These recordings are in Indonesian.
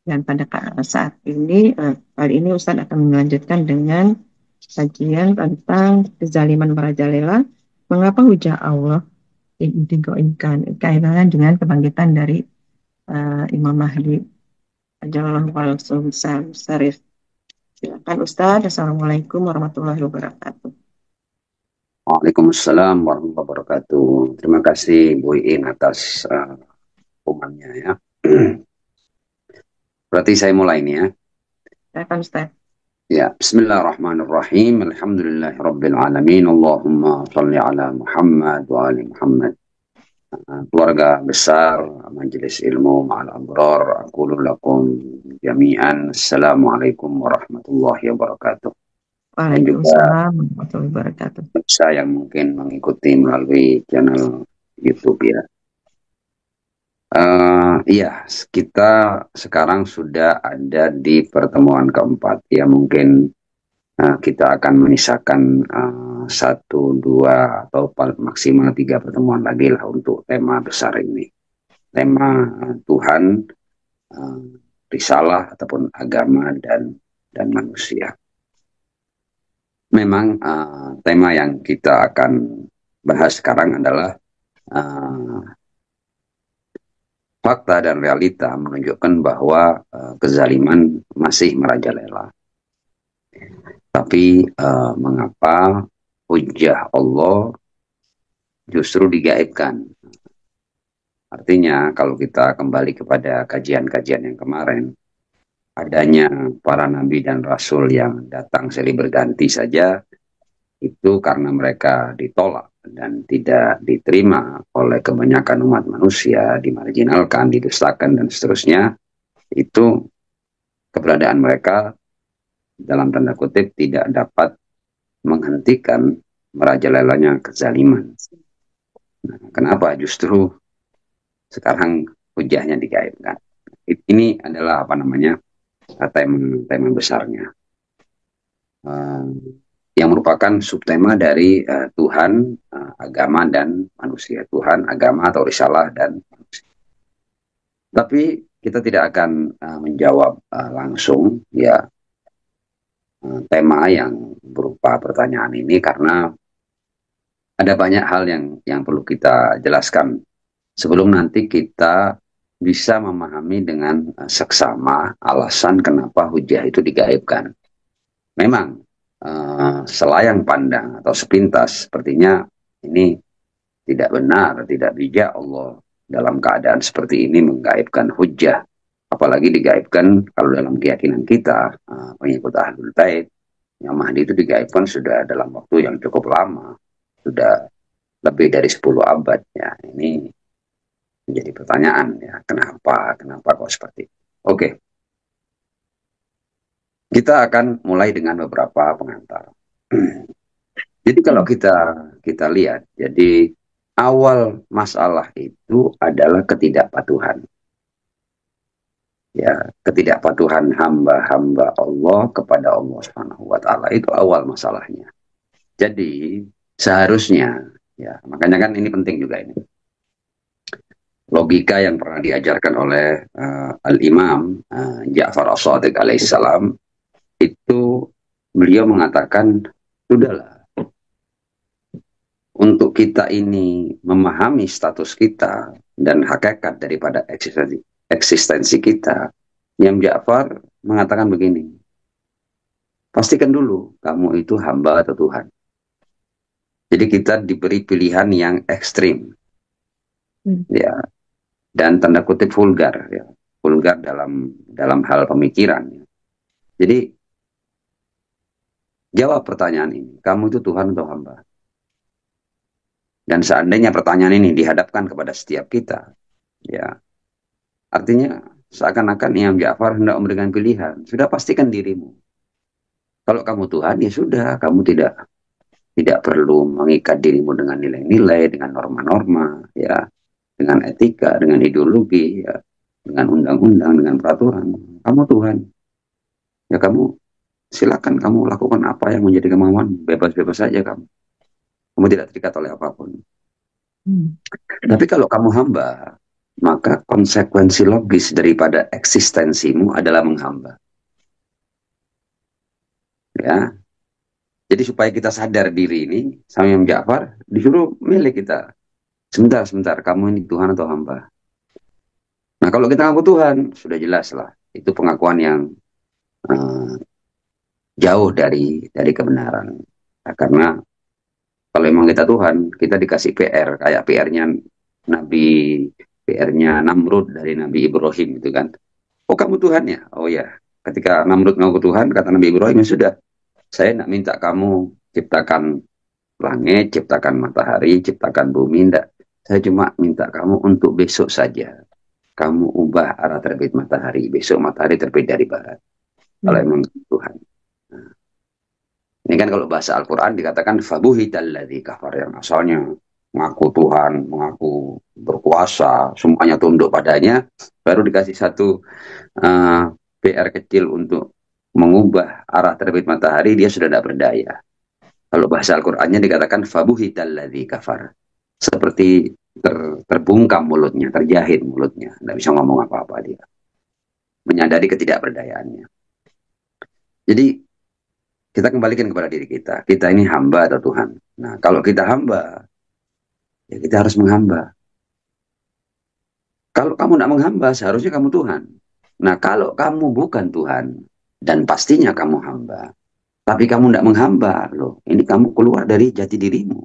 Dan pada saat ini, kali ini Ustadz akan melanjutkan dengan kajian tentang kezaliman merajalela, mengapa hujah Allah digoibkan, kaitannya dengan kebangkitan dari Imam Mahdi. Ajalullah wa'alaikum sarif. Silakan Ustadz. Assalamualaikum warahmatullahi wabarakatuh. Waalaikumsalam warahmatullahi wabarakatuh. Terima kasih Bu Iin atas pengumumannya ya. Berarti saya mulai nih ya. Silakan Ustadz. Ya, Bismillahirrahmanirrahim. Alhamdulillahirabbil alamin. Allahumma shalli ala Muhammad wa ali Muhammad. Keluarga besar Majelis Ilmu Ma'al Abrar, aqulu lakum jami'an. Assalamualaikum warahmatullahi wabarakatuh. Dan juga Waalaikumsalam warahmatullahi wabarakatuh. pemirsa yang mungkin mengikuti melalui channel YouTube ya. Iya, kita sekarang sudah ada di pertemuan keempat. Ya, mungkin kita akan menyisakan satu, dua, atau maksimal tiga pertemuan lagi lah untuk tema besar ini. Tema Tuhan, uh, risalah ataupun agama dan manusia. Memang tema yang kita akan bahas sekarang adalah uh, fakta dan realita menunjukkan bahwa kezaliman masih merajalela. Tapi mengapa hujah Allah justru digaibkan? Artinya kalau kita kembali kepada kajian-kajian yang kemarin, adanya para nabi dan rasul yang datang silih berganti saja, itu karena mereka ditolak dan tidak diterima oleh kebanyakan umat manusia, dimarginalkan, didustakan, dan seterusnya. Itu keberadaan mereka dalam tanda kutip tidak dapat menghentikan merajalelanya kezaliman. Nah, kenapa justru sekarang hujahnya digaibkan? Ini adalah apa namanya tema besarnya, yang merupakan subtema dari Tuhan, agama dan manusia. Tuhan, agama atau risalah dan manusia. Tapi kita tidak akan menjawab langsung ya tema yang berupa pertanyaan ini karena ada banyak hal yang perlu kita jelaskan sebelum nanti kita bisa memahami dengan seksama alasan kenapa hujah itu digaibkan. Memang selayang pandang atau sepintas sepertinya ini tidak benar, tidak bijak Allah dalam keadaan seperti ini menggaibkan hujah. Apalagi digaibkan kalau dalam keyakinan kita, pengikut Ahlul Bait, yang Mahdi itu digaibkan sudah dalam waktu yang cukup lama, sudah lebih dari 10 abad ya. Ini menjadi pertanyaan ya, kenapa kok seperti itu. Oke, kita akan mulai dengan beberapa pengantar. Jadi kalau kita lihat, jadi awal masalah itu adalah ketidakpatuhan. Ya, ketidakpatuhan hamba-hamba Allah kepada Allah Subhanahu wa taala itu awal masalahnya. Jadi seharusnya ya, makanya kan ini penting juga ini. Logika yang pernah diajarkan oleh Al-Imam Ja'far As-Shadiq alaihissalam itu beliau mengatakan sudahlah, untuk kita ini memahami status kita dan hakikat daripada eksistensi kita, Imam Ja'far mengatakan begini, pastikan dulu kamu itu hamba atau Tuhan. Jadi kita diberi pilihan yang ekstrim, ya, dan tanda kutip vulgar, ya, vulgar dalam hal pemikiran. Ya. Jadi jawab pertanyaan ini, kamu itu Tuhan atau hamba? Dan seandainya pertanyaan ini dihadapkan kepada setiap kita, ya, artinya seakan-akan Imam Ja'far hendak memberikan pilihan. Sudah pastikan dirimu. Kalau kamu Tuhan, ya sudah, kamu tidak perlu mengikat dirimu dengan nilai-nilai, dengan norma-norma, ya, dengan etika, dengan ideologi, ya, dengan undang-undang, dengan peraturan. Kamu Tuhan. Ya kamu silakan kamu lakukan apa yang menjadi kemauan, bebas-bebas saja kamu. Kamu tidak terikat oleh apapun. Tapi kalau kamu hamba, maka konsekuensi logis daripada eksistensimu adalah menghamba. Ya, jadi supaya kita sadar diri ini, sama Imam Ja'far disuruh milih kita. Sebentar, kamu ini Tuhan atau hamba? Nah, kalau kita ngaku Tuhan, sudah jelas lah. Itu pengakuan yang uh, jauh dari kebenaran. Nah, karena kalau emang kita Tuhan, kita dikasih PR, kayak PR-nya Nabi, PR-nya Namrud dari Nabi Ibrahim itu kan. Oh, kamu Tuhan ya? Oh ya. Ketika Namrud ngaku Tuhan, kata Nabi Ibrahim, ya sudah. Saya nak minta kamu ciptakan langit, ciptakan matahari, ciptakan bumi, enggak. Saya cuma minta kamu untuk besok saja. Kamu ubah arah terbit matahari. Besok matahari terbit dari barat. Kalau emang Tuhan. Nah, ini kan kalau bahasa Al-Quran dikatakan fabuhitalladzi kafar, yang asalnya mengaku Tuhan, mengaku berkuasa, semuanya tunduk padanya, baru dikasih satu PR kecil untuk mengubah arah terbit matahari, dia sudah tidak berdaya. Kalau bahasa Al-Qur'annya dikatakan fabuhitalladzi kafar. Seperti terbungkam mulutnya, terjahit mulutnya, tidak bisa ngomong apa-apa dia. Menyadari ketidakberdayaannya. Jadi kita kembalikan kepada diri kita. Kita ini hamba atau Tuhan. Nah, kalau kita hamba, ya kita harus menghamba. Kalau kamu tidak menghamba, seharusnya kamu Tuhan. Nah, kalau kamu bukan Tuhan, dan pastinya kamu hamba, tapi kamu tidak menghamba, loh, ini kamu keluar dari jati dirimu.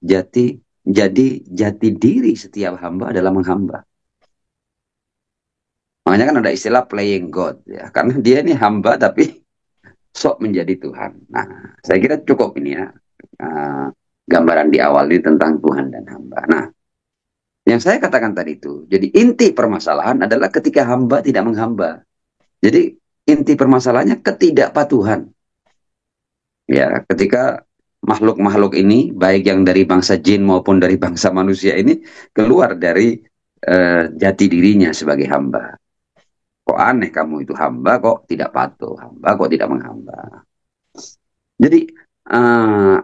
Jadi jati diri setiap hamba adalah menghamba. Makanya kan ada istilah playing God, ya, karena dia ini hamba tapi sok menjadi Tuhan. Nah, saya kira cukup ini ya, gambaran di awal ini tentang Tuhan dan hamba. Nah, yang saya katakan tadi itu, jadi inti permasalahan adalah ketika hamba tidak menghamba. Jadi inti permasalahannya ketidakpatuhan. Ya, ketika makhluk-makhluk ini, baik yang dari bangsa jin maupun dari bangsa manusia ini, keluar dari jati dirinya sebagai hamba. Kok aneh kamu itu hamba, kok tidak patuh, hamba kok tidak menghamba. Jadi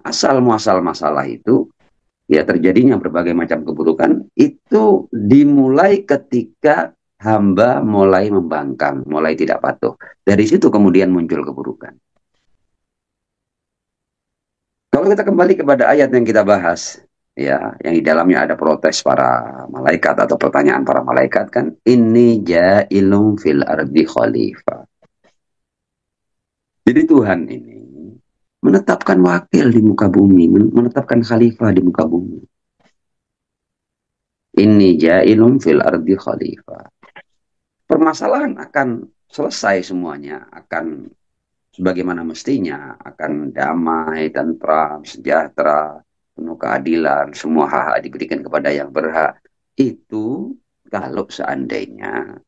asal muasal masalah itu, ya terjadinya berbagai macam keburukan, itu dimulai ketika hamba mulai membangkang, mulai tidak patuh. Dari situ kemudian muncul keburukan. Kalau kita kembali kepada ayat yang kita bahas, ya, yang di dalamnya ada protes para malaikat atau pertanyaan para malaikat kan, inni ja'ilun fil ardi khalifah. Jadi Tuhan ini menetapkan wakil di muka bumi, menetapkan khalifah di muka bumi. Inni ja'ilun fil ardi khalifah. Permasalahan akan selesai semuanya, akan sebagaimana mestinya, akan damai, tentram, sejahtera, penuh keadilan, semua hak-hak diberikan kepada yang berhak. Itu kalau seandainya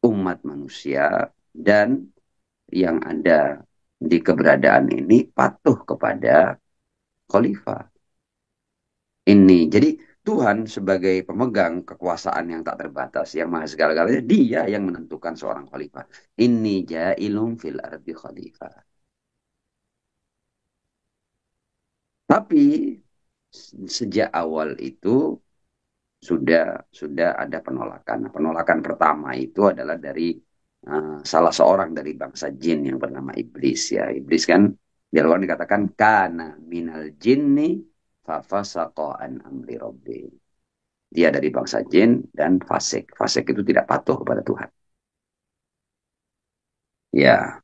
umat manusia dan yang ada di keberadaan ini patuh kepada khalifah. Ini, jadi Tuhan sebagai pemegang kekuasaan yang tak terbatas, yang maha segala-galanya, dia yang menentukan seorang khalifah. Inni ja'ilun fil ardi khalifah. Tapi sejak awal itu sudah ada penolakan. Penolakan pertama itu adalah dari salah seorang dari bangsa jin yang bernama iblis, ya. Iblis kan di Al-Quran dikatakan kana minal jinni fafasaqa an amri rabbi. Dia dari bangsa jin dan fasik. Fasik itu tidak patuh kepada Tuhan. Ya,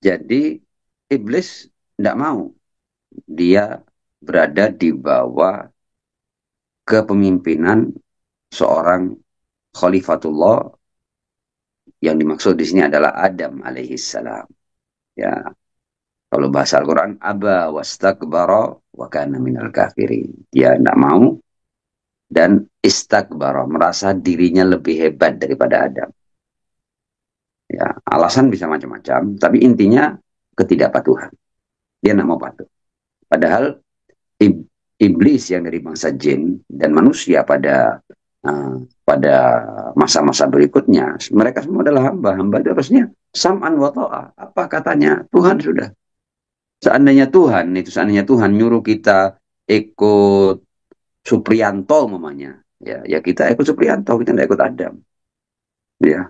jadi iblis tidak mau dia berada di bawah kepemimpinan seorang khalifatullah, yang dimaksud di sini adalah Adam alaihissalam. Ya, kalau bahasa Al-Quran, aba wastakbara wa kana minal kafirin. Dia tidak mau dan istakbara, merasa dirinya lebih hebat daripada Adam. Ya, alasan bisa macam-macam, tapi intinya ketidakpatuhan. Dia tidak mau patuh. Padahal iblis yang dari bangsa jin dan manusia pada masa-masa berikutnya, mereka semua adalah hamba. Hamba itu harusnya sam'an wa ta'ah. Apa katanya Tuhan sudah. Seandainya Tuhan nyuruh kita ikut Supriyanto mamanya, ya kita ikut Supriyanto, kita tidak ikut Adam. Ya.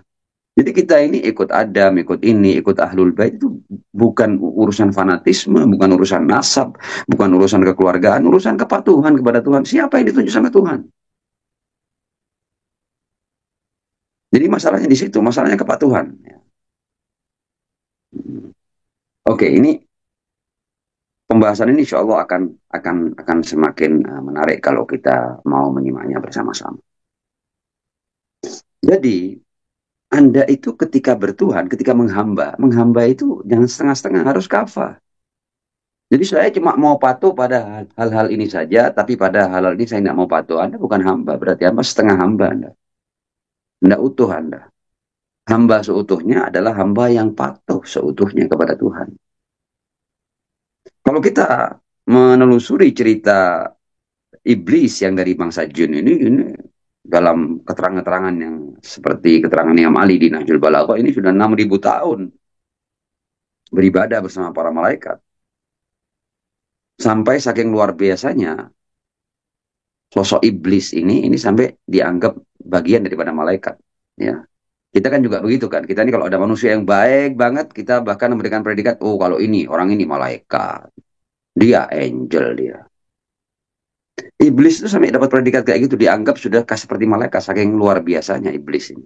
Jadi kita ini ikut Adam, ikut ini, ikut Ahlul Bait itu bukan urusan fanatisme, bukan urusan nasab, bukan urusan kekeluargaan, urusan kepatuhan kepada Tuhan. Siapa yang ditunjuk sama Tuhan? Jadi masalahnya di situ, masalahnya kepatuhan. Oke, ini pembahasan ini insya Allah akan semakin menarik kalau kita mau menyimaknya bersama-sama. Jadi Anda itu ketika bertuhan, ketika menghamba itu jangan setengah-setengah, harus kafah. Jadi saya cuma mau patuh pada hal-hal ini saja, tapi pada hal-hal ini saya tidak mau patuh. Anda bukan hamba, berarti Anda setengah hamba Anda. Tidak utuh Anda. Hamba seutuhnya adalah hamba yang patuh seutuhnya kepada Tuhan. Kalau kita menelusuri cerita iblis yang dari bangsa jin ini dalam keterangan-keterangan yang seperti keterangan Imam Ali di Nahjul Balaghah ini sudah 6.000 tahun beribadah bersama para malaikat. Sampai saking luar biasanya sosok iblis ini sampai dianggap bagian daripada malaikat, ya. Kita kan juga begitu kan. Kita ini kalau ada manusia yang baik banget, kita bahkan memberikan predikat, oh kalau ini orang ini malaikat, dia angel dia. Iblis itu sampai dapat predikat kayak gitu, dianggap sudah seperti malaikat, saking luar biasanya iblis ini.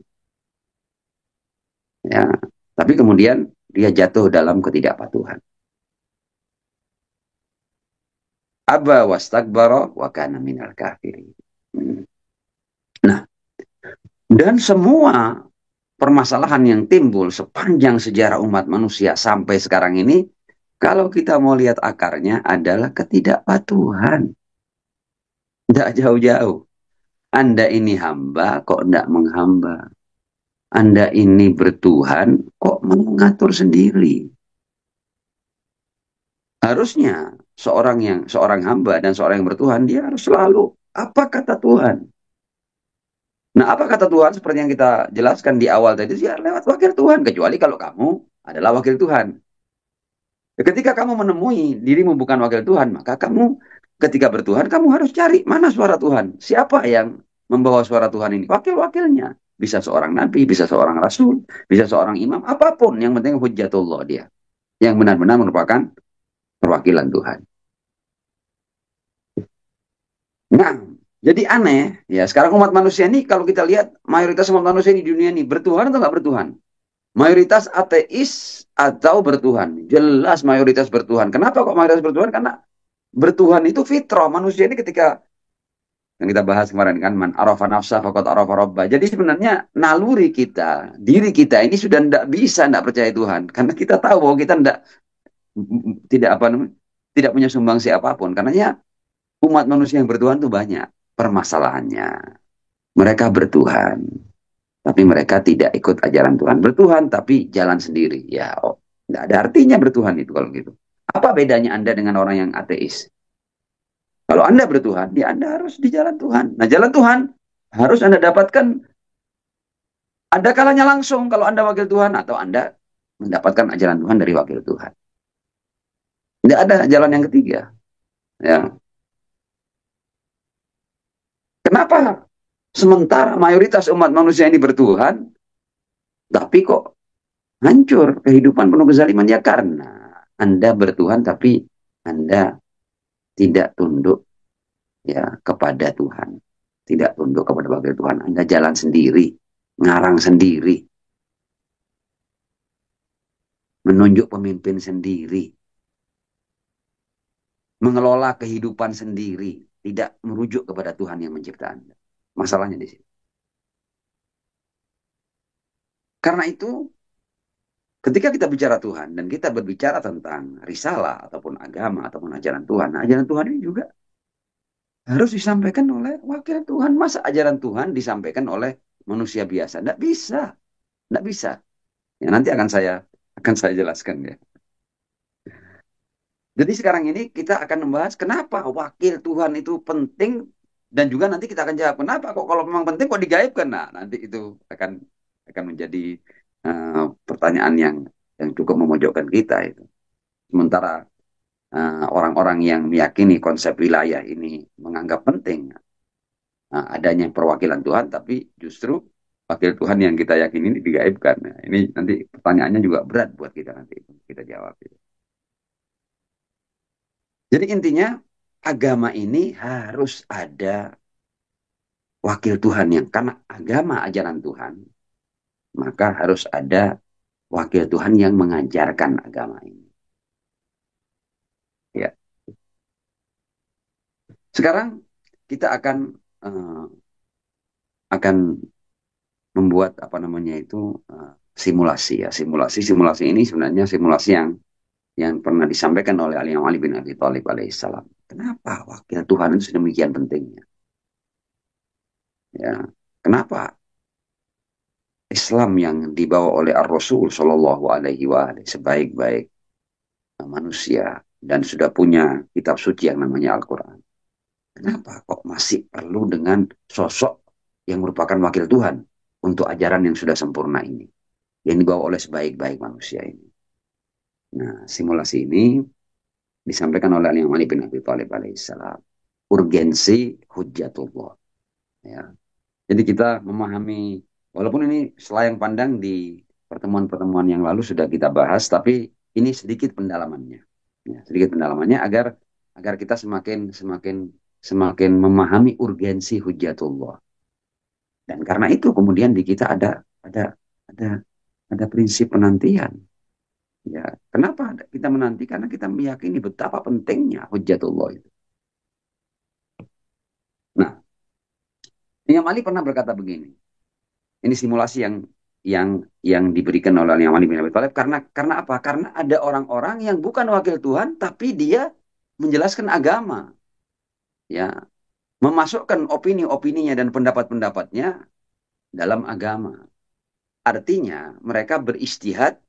Ya, tapi kemudian dia jatuh dalam ketidakpatuhan. Aba wastakbara wa kana minal kafirin. Nah, dan semua permasalahan yang timbul sepanjang sejarah umat manusia sampai sekarang ini, kalau kita mau lihat akarnya adalah ketidakpatuhan. Tidak jauh-jauh. Anda ini hamba kok tidak menghamba. Anda ini bertuhan kok mengatur sendiri. Harusnya seorang hamba dan seorang yang bertuhan, dia harus selalu apa kata Tuhan. Nah, apa kata Tuhan seperti yang kita jelaskan di awal tadi, ya lewat wakil Tuhan, kecuali kalau kamu adalah wakil Tuhan. Ketika kamu menemui dirimu bukan wakil Tuhan, maka kamu ketika bertuhan, kamu harus cari mana suara Tuhan. Siapa yang membawa suara Tuhan ini? Wakil-wakilnya. Bisa seorang nabi, bisa seorang rasul, bisa seorang imam, apapun. Yang penting hujjatullah dia. Yang benar-benar merupakan perwakilan Tuhan. Nah, jadi aneh. Ya, sekarang umat manusia ini, kalau kita lihat, mayoritas umat manusia di dunia ini, bertuhan atau nggak bertuhan? Mayoritas ateis atau bertuhan? Jelas mayoritas bertuhan. Kenapa kok mayoritas bertuhan? Karena bertuhan itu fitrah. Manusia ini ketika yang kita bahas kemarin kan, man arafa nafsa faqad arafa rabbah. Jadi sebenarnya naluri kita, diri kita ini sudah tidak percaya Tuhan. Karena kita tahu bahwa kita tidak punya sumbangsi apapun. Karena ya umat manusia yang bertuhan itu banyak permasalahannya. Mereka bertuhan, tapi mereka tidak ikut ajaran Tuhan. Bertuhan tapi jalan sendiri. Ya, tidak ada artinya bertuhan itu kalau gitu. Apa bedanya Anda dengan orang yang ateis? Kalau Anda bertuhan, ya Anda harus di jalan Tuhan. Nah, jalan Tuhan harus Anda dapatkan ada kalanya langsung kalau Anda wakil Tuhan atau Anda mendapatkan ajaran Tuhan dari wakil Tuhan. Tidak ada jalan yang ketiga. Ya. Kenapa sementara mayoritas umat manusia ini bertuhan, tapi kok hancur kehidupan penuh kezaliman? Ya karena Anda bertuhan tapi Anda tidak tunduk ya kepada Tuhan, tidak tunduk kepada wakil Tuhan. Anda jalan sendiri, ngarang sendiri, menunjuk pemimpin sendiri, mengelola kehidupan sendiri, tidak merujuk kepada Tuhan yang mencipta Anda. Masalahnya di sini. Karena itu, ketika kita bicara Tuhan dan kita berbicara tentang risalah ataupun agama ataupun ajaran Tuhan, nah, ajaran Tuhan ini juga harus disampaikan oleh wakil Tuhan. Masa ajaran Tuhan disampaikan oleh manusia biasa? Tidak bisa. Tidak bisa. Ya, nanti akan saya jelaskan ya. Jadi sekarang ini kita akan membahas kenapa wakil Tuhan itu penting dan juga nanti kita akan jawab kenapa kok kalau memang penting kok digaibkan. Nah, nanti itu akan menjadi pertanyaan yang cukup memojokkan kita itu. Sementara orang-orang yang meyakini konsep wilayah ini menganggap penting, adanya perwakilan Tuhan, tapi justru wakil Tuhan yang kita yakini ini digaibkan. Nah, ini nanti pertanyaannya juga berat buat kita nanti kita jawab. Jadi intinya agama ini harus ada wakil Tuhan yang karena agama ajaran Tuhan, maka harus ada wakil Tuhan yang mengajarkan agama ini. Ya. Sekarang kita akan membuat apa namanya itu simulasi ya. Simulasi ini sebenarnya simulasi yang pernah disampaikan oleh Ali bin Abi Thalib alaihissalam. Kenapa wakil Tuhan itu sedemikian pentingnya? Ya, kenapa Islam yang dibawa oleh Ar-Rasul Shallallahu Alaihi Wasallam sebaik-baik manusia dan sudah punya kitab suci yang namanya Al-Quran. Kenapa kok masih perlu dengan sosok yang merupakan wakil Tuhan untuk ajaran yang sudah sempurna ini, yang dibawa oleh sebaik-baik manusia ini? Nah, simulasi ini disampaikan oleh Ali bin Abi Thalib alaihissalam. Urgensi hujjatullah. Ya. Jadi kita memahami, walaupun ini selayang pandang di pertemuan-pertemuan yang lalu sudah kita bahas, tapi ini sedikit pendalamannya. Ya, sedikit pendalamannya agar kita semakin memahami urgensi hujjatullah. Dan karena itu kemudian di kita ada prinsip penantian. Ya, kenapa kita menanti? Karena kita meyakini betapa pentingnya hujjatullah itu. Nah, Imam Ali pernah berkata begini. Ini simulasi yang diberikan oleh Imam Ali bin Abi Thalib karena apa? Karena ada orang-orang yang bukan wakil Tuhan tapi dia menjelaskan agama. Ya, memasukkan opini-opininya dan pendapat-pendapatnya dalam agama. Artinya mereka beristihad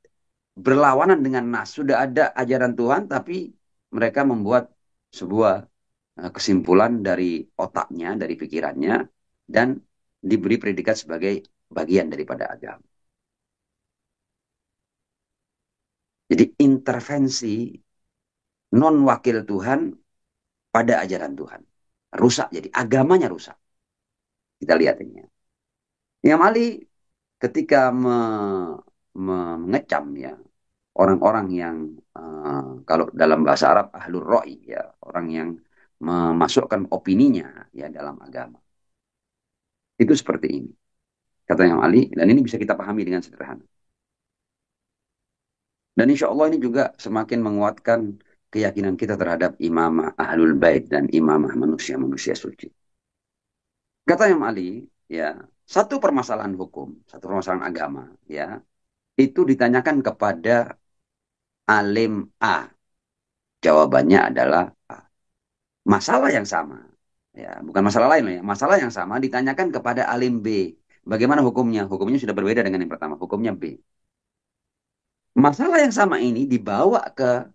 berlawanan dengan nas. Sudah ada ajaran Tuhan tapi mereka membuat sebuah kesimpulan dari otaknya, dari pikirannya, dan diberi predikat sebagai bagian daripada agama. Jadi intervensi non-wakil Tuhan pada ajaran Tuhan. Rusak, jadi agamanya rusak. Kita lihat ini. Imam Ali ketika mengecam ya orang-orang yang kalau dalam bahasa Arab ahlur ra'i ya, orang yang memasukkan opininya ya dalam agama. Itu seperti ini. Kata Imam Ali, dan ini bisa kita pahami dengan sederhana. Dan insya Allah ini juga semakin menguatkan keyakinan kita terhadap imamah ahlul bait dan imamah manusia-manusia suci. Kata Imam Ali, ya, satu permasalahan hukum, satu permasalahan agama, ya, itu ditanyakan kepada alim A. Jawabannya adalah A. Masalah yang sama, ya, bukan masalah lain ya, masalah yang sama ditanyakan kepada alim B. Bagaimana hukumnya? Hukumnya sudah berbeda dengan yang pertama, hukumnya B. Masalah yang sama ini dibawa ke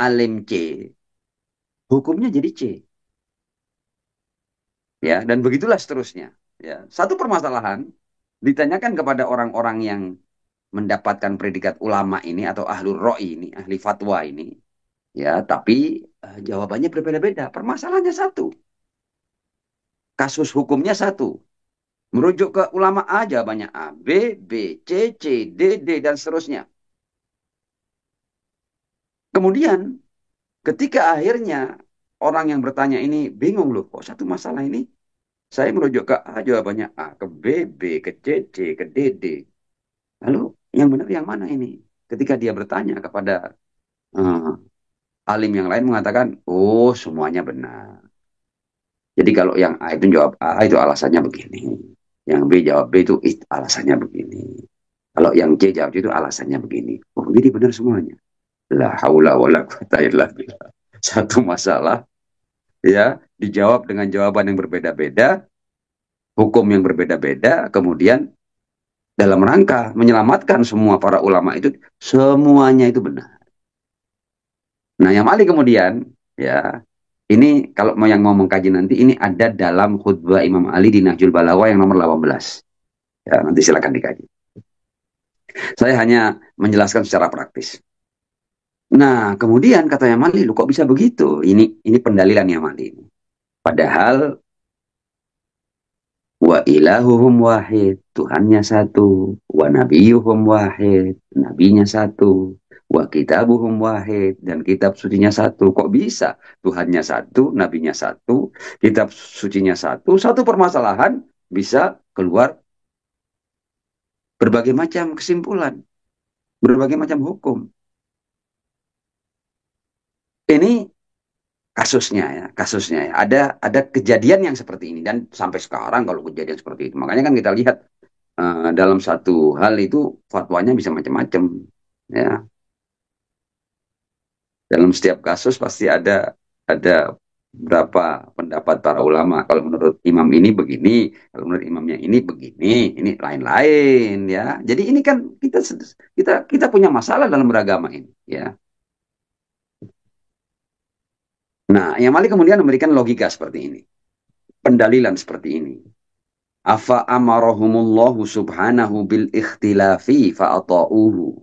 alim C, hukumnya jadi C. Ya, dan begitulah seterusnya. Ya, satu permasalahan ditanyakan kepada orang-orang yang mendapatkan predikat ulama ini atau ahlul ra'i ini, ahli fatwa ini. Ya, tapi jawabannya berbeda-beda. Permasalahannya satu. Kasus hukumnya satu. Merujuk ke ulama A, jawabannya A, B, B, C, C, D, D, dan seterusnya. Kemudian ketika akhirnya orang yang bertanya ini bingung loh, kok satu masalah ini saya merujuk ke A, jawabannya A, ke B, B, ke C, C, ke D, D. Lalu yang benar yang mana ini? Ketika dia bertanya kepada alim yang lain mengatakan, oh semuanya benar. Jadi kalau yang A itu jawab A itu alasannya begini. Yang B jawab B itu alasannya begini. Kalau yang C jawab itu alasannya begini. Oh jadi benar semuanya. La haula wala quwata illa billah. Satu masalah ya dijawab dengan jawaban yang berbeda-beda, hukum yang berbeda-beda, kemudian dalam rangka menyelamatkan semua para ulama itu semuanya itu benar. Nah, yang Ali kemudian ya ini kalau yang mau mengkaji nanti ini ada dalam khutbah Imam Ali di Nahjul Balagha yang nomor 18. Ya, nanti silakan dikaji. Saya hanya menjelaskan secara praktis. Nah, kemudian kata Imam Ali, lu kok bisa begitu? Ini pendalilan Imam Ali. Padahal Wa ilahuhum wahid, Tuhannya satu. Wa nabiyuhum wahid, nabinya satu. Wa kitabuhum wahid, dan kitab sucinya satu. Kok bisa? Tuhannya satu, nabinya satu, kitab sucinya satu. Satu permasalahan bisa keluar berbagai macam kesimpulan, berbagai macam hukum. Ini kasusnya ya. Ada kejadian yang seperti ini dan sampai sekarang kalau kejadian seperti itu. Makanya kan kita lihat dalam satu hal itu fatwanya bisa macam-macam ya. Dalam setiap kasus pasti ada berapa pendapat para ulama. Kalau menurut imam ini begini, kalau menurut imamnya ini begini, ini lain-lain ya. Jadi ini kan kita punya masalah dalam beragama ini ya. Nah, yang Malik kemudian memberikan logika seperti ini, pendalilan seperti ini. Afa amarahumullahu subhanahu bil ikhtilafi fa'ata'uhu.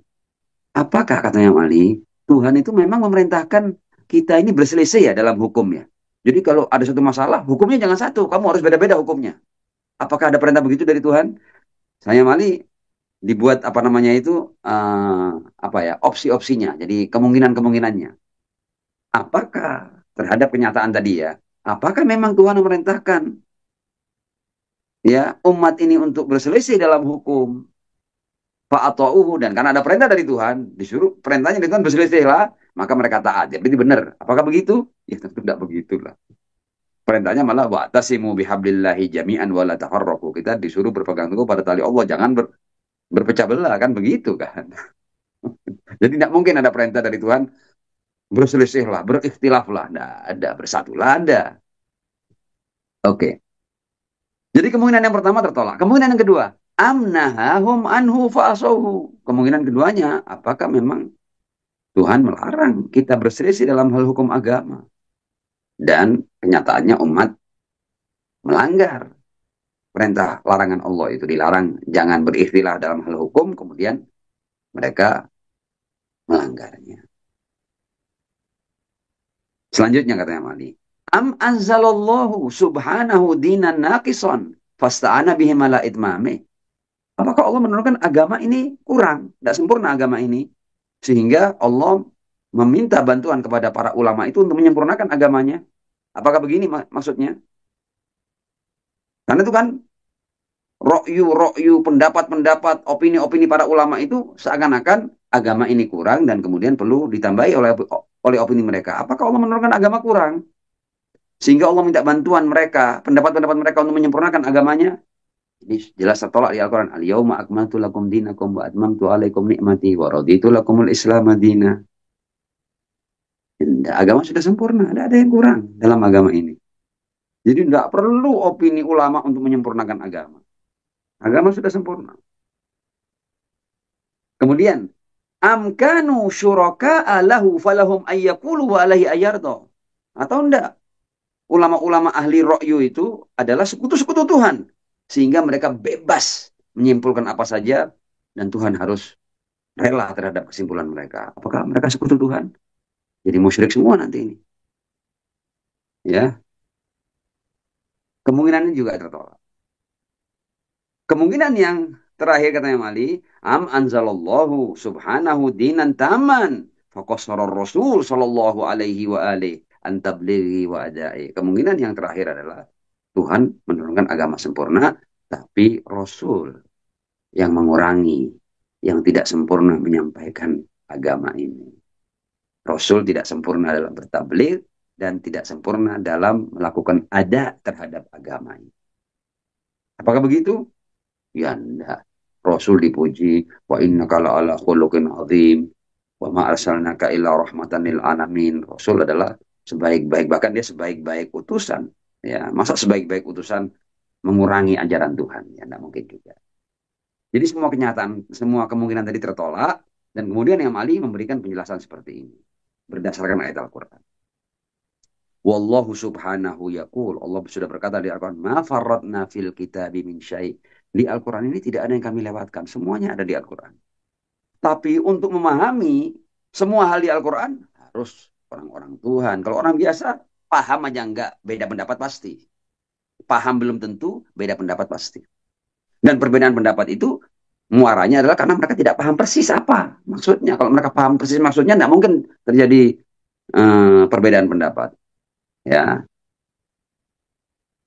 Apakah katanya Malik, Tuhan itu memang memerintahkan kita ini berselisih ya dalam hukumnya. Jadi kalau ada satu masalah, hukumnya jangan satu, kamu harus beda-beda hukumnya. Apakah ada perintah begitu dari Tuhan? Saya Malik dibuat apa namanya itu apa ya opsi-opsinya, jadi kemungkinan-kemungkinannya. Apakah terhadap kenyataan tadi ya? Apakah memang Tuhan memerintahkan ya umat ini untuk berselisih dalam hukum fa'ata'uhu, dan karena ada perintah dari Tuhan disuruh perintahnya dari Tuhan berselisih lah maka mereka taat ya berarti benar. Apakah begitu? Ya tentu tidak begitulah. Perintahnya malah wa'tasimu bihablillahi jami'an wa la tafarraqu, kita disuruh berpegang teguh pada tali Allah, jangan berpecah belah, kan begitu kan. Jadi tidak mungkin ada perintah dari Tuhan berselisih lah, berikhtilaf lah, tidak ada, bersatulah ada. Oke. Jadi kemungkinan yang pertama tertolak. Kemungkinan yang kedua, amnahahum anhu fa'asohu. Kemungkinan keduanya, apakah memang Tuhan melarang kita berselisih dalam hal hukum agama? Dan kenyataannya umat melanggar perintah larangan Allah itu, dilarang jangan berikhtilaf dalam hal hukum, kemudian mereka melanggarnya. Selanjutnya katanya Mali, am anzalallahu subhanahu dinan naqison fasta'ana bihi mala itmame. Apakah Allah menurunkan agama ini kurang, tidak sempurna agama ini, sehingga Allah meminta bantuan kepada para ulama itu untuk menyempurnakan agamanya? Apakah begini maksudnya? Karena itu kan rokyu, pendapat-pendapat, opini-opini para ulama itu seakan-akan agama ini kurang dan kemudian perlu ditambahi oleh opini mereka. Apakah Allah menurunkan agama kurang? Sehingga Allah minta bantuan mereka, pendapat-pendapat mereka untuk menyempurnakan agamanya? Ini jelas tertolak di Al-Quran. Al-yawma akmaltu lakum dinakum wa atmamtu alaikum ni'mati wa raditu lakumul islam madina. Agama sudah sempurna, tidak ada yang kurang dalam agama ini. Jadi tidak perlu opini ulama untuk menyempurnakan agama. Agama sudah sempurna. Kemudian, amkanu syuraka'a lahu falahum ayyakulu wa alaihi ayyardo. Atau enggak? Ulama-ulama ahli ra'yu itu adalah sekutu-sekutu Tuhan. Sehingga mereka bebas menyimpulkan apa saja dan Tuhan harus rela terhadap kesimpulan mereka. Apakah mereka sekutu Tuhan? Jadi musyrik semua nanti ini. Ya. Kemungkinan ini juga tertolak. Kemungkinan yang terakhir katanya Mali, am anzalallahu subhanahu dinan taman faqassara rasul sallallahu alaihi wa alihi an tablighi wa adai. Kemungkinan yang terakhir adalah Tuhan menurunkan agama sempurna, tapi Rasul yang mengurangi, yang tidak sempurna menyampaikan agama ini. Rasul tidak sempurna dalam bertabligh dan tidak sempurna dalam melakukan ada terhadap agama ini. Apakah begitu? Ya enggak. Rasul dipuji, wa innaka la'ala khuluqin azim, wa ma arsalnaka illa rahmatan lil alamin. Rasul adalah sebaik-baik, bahkan dia sebaik-baik utusan. Ya, masa sebaik-baik utusan mengurangi ajaran Tuhan? Ya, enggak mungkin juga. Jadi semua kenyataan, semua kemungkinan tadi tertolak, dan kemudian Imam Ali memberikan penjelasan seperti ini berdasarkan ayat Al-Quran. Wallahu subhanahu yaqul, Allah sudah berkata di Al-Quran, ma farratna fil kitabi min syai'. Di Al-Quran ini tidak ada yang kami lewatkan, semuanya ada di Al-Quran. Tapi untuk memahami semua hal di Al-Quran harus orang-orang Tuhan. Kalau orang biasa paham aja enggak, beda pendapat pasti. paham belum tentu, beda pendapat pasti. Dan perbedaan pendapat itu muaranya adalah karena mereka tidak paham persis apa maksudnya. Kalau mereka paham persis maksudnya, tidak mungkin terjadi perbedaan pendapat. Ya,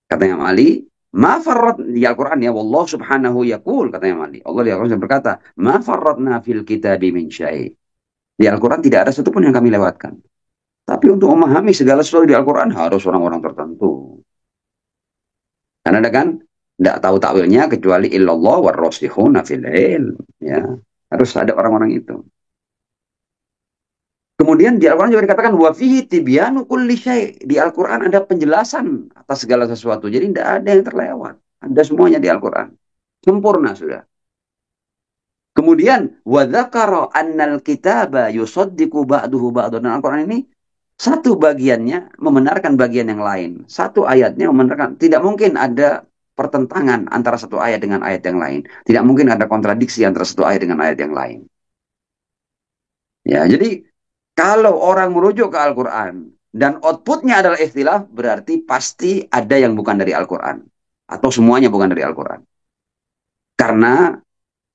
kata Imam Ali, ma farrat di Al-Quran ya, wallah subhanahu yaqul, kata Imam Ali. Allah di Al-Quran berkata, ma farratna fil kitabi min syai'. Di Al-Quran tidak ada satupun yang kami lewatkan. Tapi untuk memahami segala sesuatu di Al-Quran harus orang-orang tertentu. Karena ada kan, tidak tahu takwilnya kecuali illallah warrasihuna fil ilm. Ya, harus ada orang-orang itu. Kemudian di Al-Quran juga dikatakan wa fihi tibyanu kulli syai'. Di Al-Quran ada penjelasan atas segala sesuatu. Jadi tidak ada yang terlewat. Ada semuanya di Al-Quran. Sempurna sudah. Kemudian wa dzakara annal kitaba yusaddiqu ba'duhu ba'dan. Al-Quran ini satu bagiannya membenarkan bagian yang lain. Satu ayatnya membenarkan. Tidak mungkin ada pertentangan antara satu ayat dengan ayat yang lain. Tidak mungkin ada kontradiksi antara satu ayat dengan ayat yang lain. Ya, jadi kalau orang merujuk ke Al-Quran dan outputnya adalah ikhtilaf, berarti pasti ada yang bukan dari Al-Quran. Atau semuanya bukan dari Al-Quran. Karena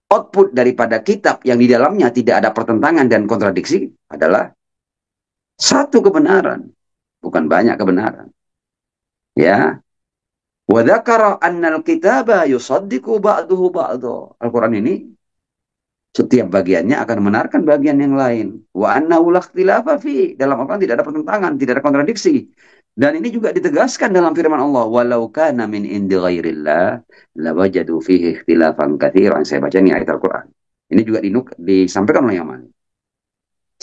output daripada kitab yang di dalamnya tidak ada pertentangan dan kontradiksi adalah satu kebenaran. Bukan banyak kebenaran. Ya. Wa dzakara annal kitaba yusaddiqu ba'duhu ba'dha. Al-Quran ini setiap bagiannya akan membenarkan bagian yang lain. Wa annahu la ikhtilafa fi. Dalam Al-Quran tidak ada pertentangan, tidak ada kontradiksi. Dan ini juga ditegaskan dalam firman Allah, walau kana min indi ghairillah lawajadu fihi ikhtilafan katsiran. Saya baca ini ayat Al-Quran. Ini juga disampaikan oleh Yaman.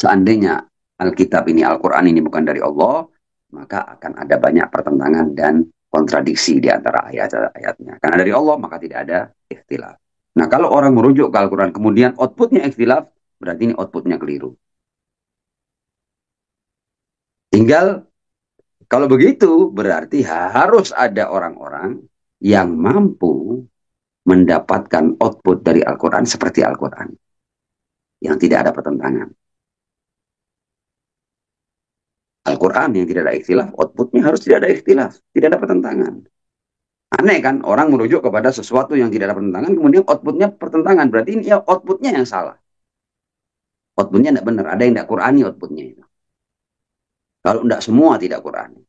Seandainya Alkitab ini, Al-Quran ini bukan dari Allah, maka akan ada banyak pertentangan dan kontradiksi di antara ayat-ayatnya. Karena dari Allah, maka tidak ada ikhtilaf. Nah, kalau orang merujuk ke Al-Quran, kemudian outputnya ikhtilaf, berarti ini outputnya keliru. Tinggal, kalau begitu, berarti harus ada orang-orang yang mampu mendapatkan output dari Al-Quran seperti Al-Quran. Yang tidak ada pertentangan. Al-Quran yang tidak ada ikhtilaf, outputnya harus tidak ada ikhtilaf. Tidak ada pertentangan. Aneh kan, orang merujuk kepada sesuatu yang tidak ada pertentangan, kemudian outputnya pertentangan. Berarti ini ya outputnya yang salah. Outputnya tidak benar. Ada yang tidak Qurani outputnya itu. Kalau tidak semua tidak Qurani.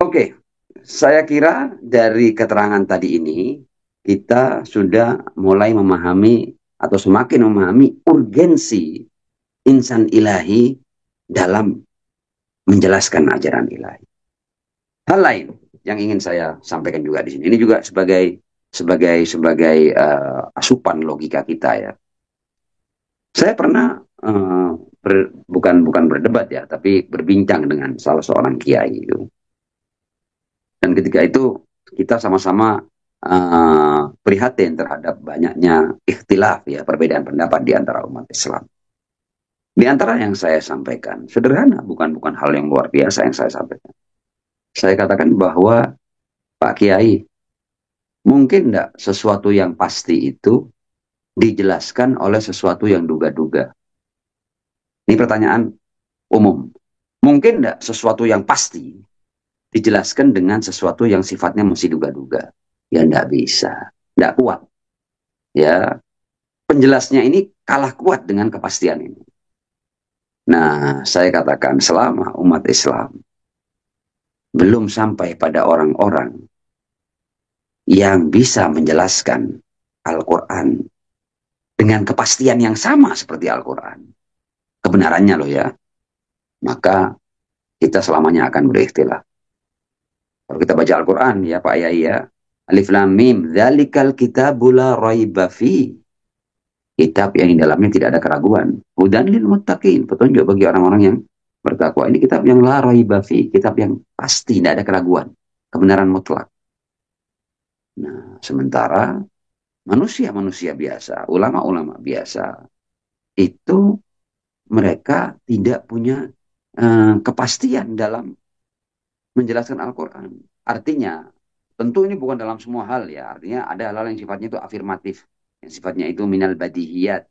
Oke, saya kira dari keterangan tadi ini, kita sudah mulai memahami atau semakin memahami urgensi insan ilahi dalam menjelaskan ajaran ilahi. Hal lain yang ingin saya sampaikan juga di sini. Ini juga sebagai asupan logika kita ya. Saya pernah bukan berdebat ya, tapi berbincang dengan salah seorang kiai itu. Dan ketika itu kita sama-sama prihatin terhadap banyaknya ikhtilaf ya, perbedaan pendapat di antara umat Islam. Di antara yang saya sampaikan sederhana, bukan hal yang luar biasa yang saya sampaikan. Saya katakan bahwa Pak Kiai, mungkin enggak sesuatu yang pasti itu dijelaskan oleh sesuatu yang duga-duga? Ini pertanyaan umum. Mungkin enggak sesuatu yang pasti dijelaskan dengan sesuatu yang sifatnya mesti duga-duga? Ya enggak bisa, enggak kuat. Ya, penjelasnya ini kalah kuat dengan kepastian ini. Nah, saya katakan selama umat Islam belum sampai pada orang-orang yang bisa menjelaskan Al-Quran dengan kepastian yang sama seperti Al-Quran, kebenarannya loh ya, maka kita selamanya akan berikhtilaf. Kalau kita baca Al-Quran ya Pak Yai ya, Alif Lam Mim, dzalikal kitabul la raiba fi. Kitab yang di dalamnya tidak ada keraguan. Hudan lil muttaqin, petunjuk bagi orang-orang yang bertakwa. Ini kitab yang la raiba fi, kitab yang pasti, tidak ada keraguan, kebenaran mutlak. Nah, sementara manusia-manusia biasa, ulama-ulama biasa, itu mereka tidak punya kepastian dalam menjelaskan Al-Quran. Artinya, tentu ini bukan dalam semua hal ya. Artinya ada hal-hal yang sifatnya itu afirmatif, yang sifatnya itu minal badihiyat.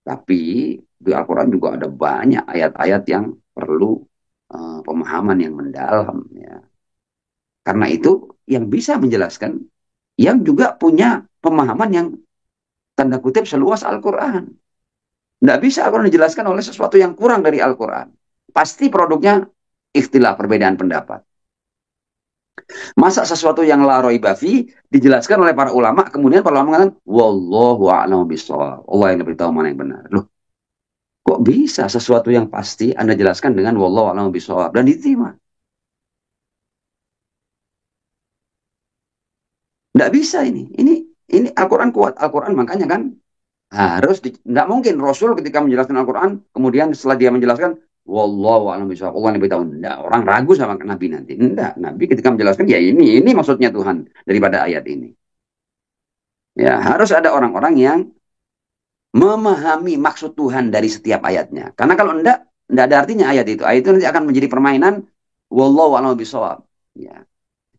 Tapi di Al-Quran juga ada banyak ayat-ayat yang perlu pemahaman yang mendalam ya. Karena itu yang bisa menjelaskan, yang juga punya pemahaman yang tanda kutip seluas Al-Quran. Tidak bisa Al-Quran dijelaskan oleh sesuatu yang kurang dari Al-Quran. Pasti produknya ikhtilaf, perbedaan pendapat. Masa sesuatu yang la raiba fi dijelaskan oleh para ulama, kemudian para ulama mengatakan, wallahu a'lam bishawab. Allah yang lebih tahu mana yang benar. Loh, kok bisa sesuatu yang pasti Anda jelaskan dengan wallahu a'lam bishawab dan diterima? Tidak bisa ini. Ini Al-Quran kuat. Al-Quran makanya kan nggak mungkin Rasul ketika menjelaskan Al-Quran, kemudian setelah dia menjelaskan, wallahu a'lam bishawab, Allah yang lebih tahu. Nggak, orang ragu sama Nabi nanti. Enggak, Nabi ketika menjelaskan, ya ini maksudnya Tuhan daripada ayat ini. Ya, harus ada orang-orang yang memahami maksud Tuhan dari setiap ayatnya. Karena kalau enggak ada artinya ayat itu. Ayat itu nanti akan menjadi permainan wallahu a'lam bishawab. Ya.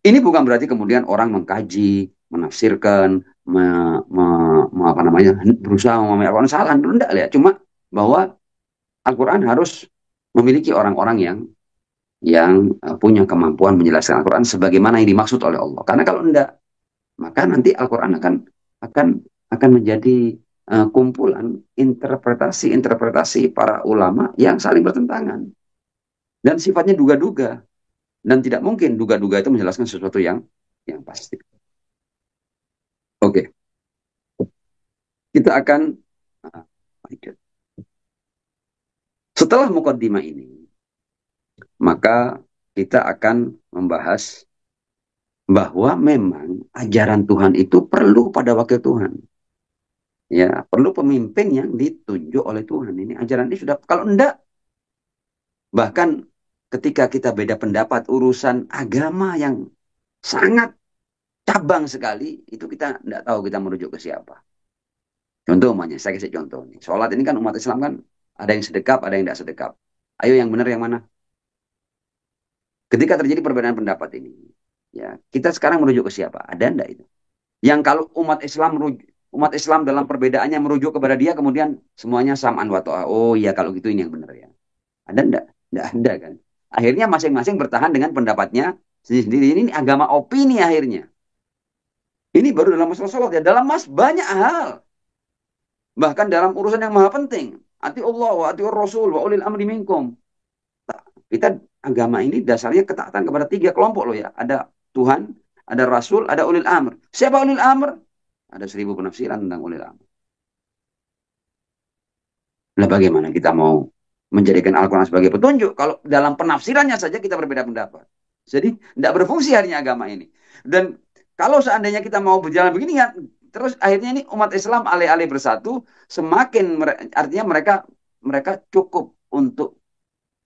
Ini bukan berarti kemudian orang mengkaji, menafsirkan, apa namanya, berusaha memahami Al-Quran salah. Enggak ya. Cuma bahwa Al-Quran harus memiliki orang-orang yang punya kemampuan menjelaskan Al-Quran sebagaimana yang dimaksud oleh Allah. Karena kalau enggak, maka nanti Al-Quran akan akan menjadi kumpulan interpretasi para ulama yang saling bertentangan dan sifatnya duga-duga, dan tidak mungkin duga-duga itu menjelaskan sesuatu yang pasti. Oke, kita akan lanjut. Setelah mukaddimah ini, maka kita akan membahas bahwa memang ajaran Tuhan itu perlu pada wakil Tuhan. Ya, perlu pemimpin yang ditunjuk oleh Tuhan. Ini ajaran ini sudah, kalau enggak, bahkan ketika kita beda pendapat urusan agama yang sangat cabang sekali, itu kita enggak tahu kita merujuk ke siapa. Contoh umpamanya, saya kasih contoh nih. Sholat ini kan umat Islam kan ada yang sedekap, ada yang tidak sedekap. Ayo yang benar yang mana? Ketika terjadi perbedaan pendapat ini, ya kita sekarang merujuk ke siapa? Ada enggak itu? Yang kalau umat Islam dalam perbedaannya merujuk kepada dia, kemudian semuanya sam'an wa ta'ah. Oh iya, kalau gitu ini yang benar ya. Ada enggak? Enggak ada kan. Akhirnya masing-masing bertahan dengan pendapatnya sendiri-sendiri. Ini agama opini akhirnya. Ini baru dalam masalah sholat ya. Dalam banyak hal. Bahkan dalam urusan yang maha penting. Ati Allah wa ati Rasul wa ulil amri minkum. Kita agama ini dasarnya ketaatan kepada 3 kelompok loh ya. Ada Tuhan, ada Rasul, ada ulil amr. Siapa ulil amr? Ada 1000 penafsiran tentang ulil amr. Nah, bagaimana kita mau menjadikan Al-Quran sebagai petunjuk kalau dalam penafsirannya saja kita berbeda pendapat? Jadi tidak berfungsi harinya agama ini. Dan kalau seandainya kita mau berjalan begini ya, terus akhirnya ini umat Islam alih-alih bersatu, semakin artinya mereka cukup untuk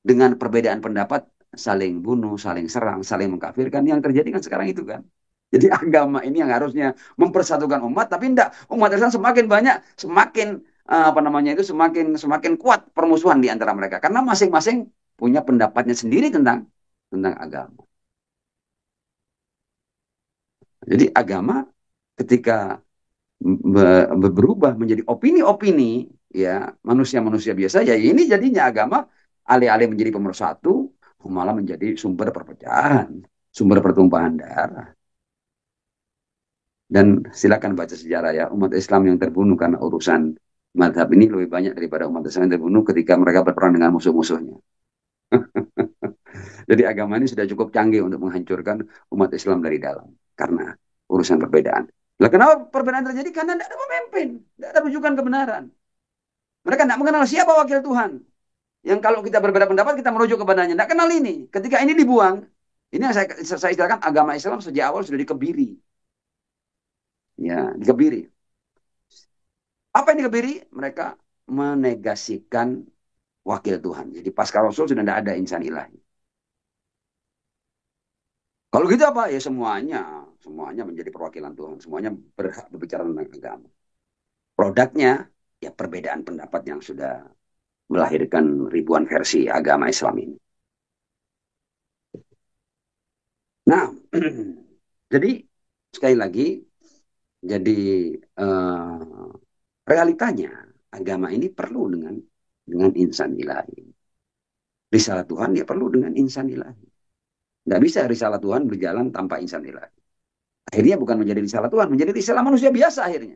dengan perbedaan pendapat saling bunuh, saling serang, saling mengkafirkan. Yang terjadi kan sekarang itu kan. Jadi agama ini yang harusnya mempersatukan umat, tapi tidak. Umat Islam semakin banyak, semakin apa namanya itu semakin kuat permusuhan di antara mereka karena masing-masing punya pendapatnya sendiri tentang agama. Jadi agama ketika berubah menjadi opini-opini ya manusia-manusia biasa, ya ini jadinya agama alih-alih menjadi pemersatu malah menjadi sumber perpecahan, sumber pertumpahan darah. Dan silakan baca sejarah ya, umat Islam yang terbunuh karena urusan madhab ini lebih banyak daripada umat Islam yang terbunuh ketika mereka berperang dengan musuh-musuhnya. Jadi agama ini sudah cukup canggih untuk menghancurkan umat Islam dari dalam karena urusan perbedaan. Lah kenapa perbedaan terjadi? Karena tidak ada pemimpin, tidak ada rujukan kebenaran. Mereka tidak mengenal siapa wakil Tuhan. Yang kalau kita berbeda pendapat kita merujuk kepadanya. Tidak kenal ini. Ketika ini dibuang, ini yang saya istilahkan agama Islam sejak awal sudah dikebiri. Ya, dikebiri. Apa yang dikebiri? Mereka menegasikan wakil Tuhan. Jadi pasca Rasul sudah tidak ada insan ilahi. Kalau gitu apa? Ya semuanya menjadi perwakilan Tuhan. Semuanya berhak berbicara tentang agama. Produknya ya perbedaan pendapat yang sudah melahirkan ribuan versi agama Islam ini. Nah, jadi sekali lagi, jadi realitanya agama ini perlu dengan insan ilahi. Risalah Tuhan ya perlu dengan insan ilahi. Nggak bisa risalah Tuhan berjalan tanpa insan ilahi. Akhirnya bukan menjadi risalah Tuhan, menjadi risalah manusia biasa akhirnya.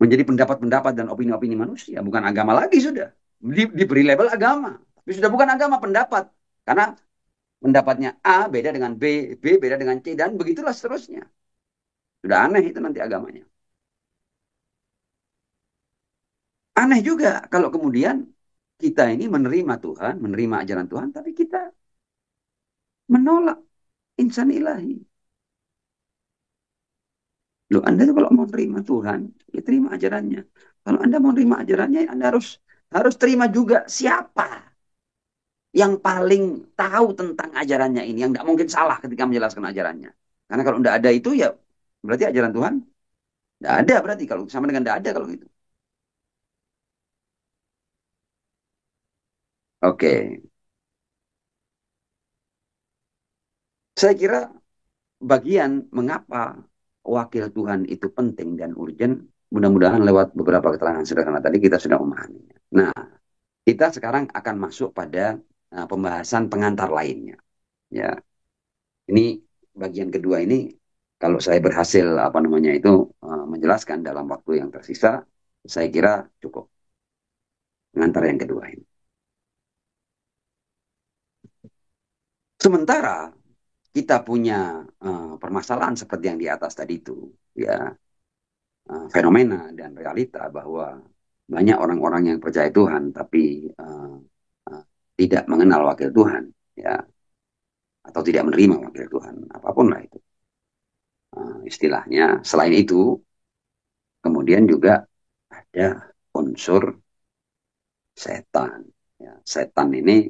Menjadi pendapat-pendapat dan opini-opini manusia, bukan agama lagi sudah. Diberi label agama, tapi sudah bukan agama, pendapat. Karena pendapatnya A beda dengan B, B beda dengan C, dan begitulah seterusnya. Sudah aneh itu nanti agamanya. Aneh juga kalau kemudian kita ini menerima Tuhan, menerima ajaran Tuhan, tapi kita menolak insan ilahi. Loh, Anda tuh kalau mau terima Tuhan, ya terima ajarannya. Kalau Anda mau terima ajarannya, Anda harus terima juga siapa yang paling tahu tentang ajarannya ini, yang nggak mungkin salah ketika menjelaskan ajarannya. Karena kalau nggak ada itu, ya berarti ajaran Tuhan nggak ada, berarti kalau sama dengan nggak ada kalau gitu. Oke, saya kira bagian mengapa wakil Tuhan itu penting dan urgent, mudah-mudahan lewat beberapa keterangan sederhana tadi kita sudah memahaminya. Nah, kita sekarang akan masuk pada pembahasan pengantar lainnya. Ya, ini bagian kedua ini kalau saya berhasil apa namanya itu menjelaskan dalam waktu yang tersisa, saya kira cukup pengantar yang kedua ini. Sementara kita punya permasalahan seperti yang di atas tadi itu, ya fenomena dan realita bahwa banyak orang-orang yang percaya Tuhan tapi uh, tidak mengenal wakil Tuhan, ya, atau tidak menerima wakil Tuhan, apapun lah itu istilahnya. Selain itu, kemudian juga ada unsur setan. Ya, setan ini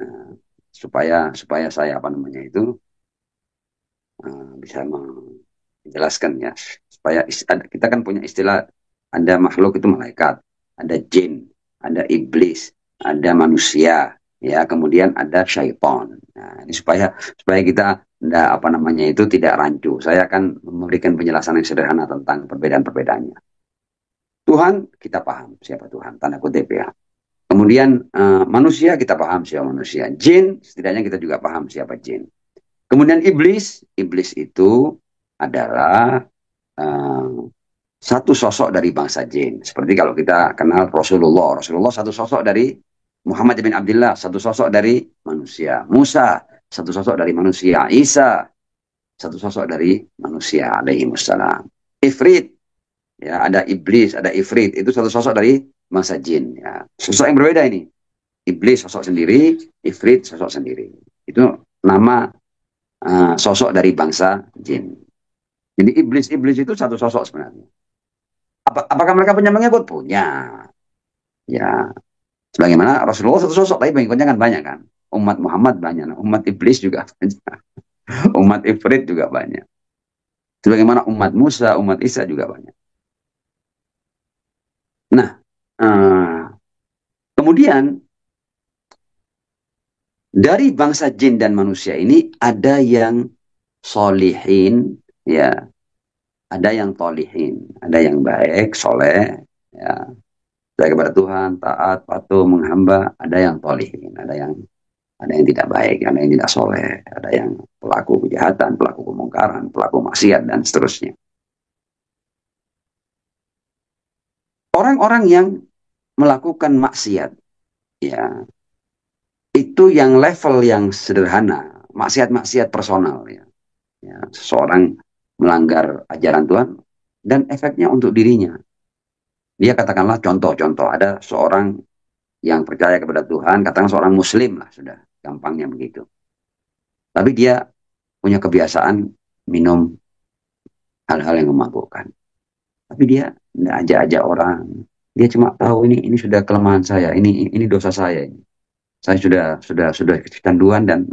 uh, supaya saya apa namanya itu bisa menjelaskan ya, supaya kita kan punya istilah, ada makhluk itu malaikat, ada jin, ada iblis, ada manusia, ya, kemudian ada syaitan. Nah, ini supaya kita tidak apa namanya itu tidak rancu. Saya akan memberikan penjelasan yang sederhana tentang perbedaan-perbedaannya. Tuhan kita paham siapa Tuhan, tanda kutip ya. Kemudian manusia kita paham siapa manusia. Jin setidaknya kita juga paham siapa jin. Kemudian iblis, iblis itu adalah uh, satu sosok dari bangsa jin. Seperti kalau kita kenal Rasulullah. Rasulullah satu sosok dari Muhammad bin Abdullah, satu sosok dari manusia. Musa, satu sosok dari manusia. Isa, satu sosok dari manusia alaihi wassalam. Ifrit, ya, ada iblis, ada ifrit, itu satu sosok dari bangsa jin. Ya. Sosok yang berbeda ini. Iblis sosok sendiri, ifrit sosok sendiri. Itu nama sosok dari bangsa jin. Jadi iblis-iblis itu satu sosok sebenarnya. Apakah mereka punya pengikut? Punya. Ya, sebagaimana Rasulullah satu sosok, tapi pengikutnya kan banyak kan. Umat Muhammad banyak, umat iblis juga banyak, umat ifrit juga banyak. Sebagaimana umat Musa, umat Isa juga banyak. Nah, kemudian dari bangsa jin dan manusia ini ada yang solihin, ya, ada yang tolihin, ada yang baik, soleh, ya, percaya kepada Tuhan, taat, patuh, menghamba, ada yang tolihin, ada yang tidak baik, ada yang tidak soleh, ada yang pelaku kejahatan, pelaku kemungkaran, pelaku maksiat, dan seterusnya. Orang-orang yang melakukan maksiat, ya, itu yang level yang sederhana, maksiat-maksiat personal, ya. Ya, seseorang melanggar ajaran Tuhan dan efeknya untuk dirinya. Dia katakanlah contoh-contoh, ada seorang yang percaya kepada Tuhan, katakan seorang muslim lah, sudah gampangnya begitu. Tapi dia punya kebiasaan minum hal-hal yang memabukkan. Tapi dia tidak ajak-ajak orang. Dia cuma tahu ini sudah kelemahan saya, ini dosa saya. Saya sudah kecanduan dan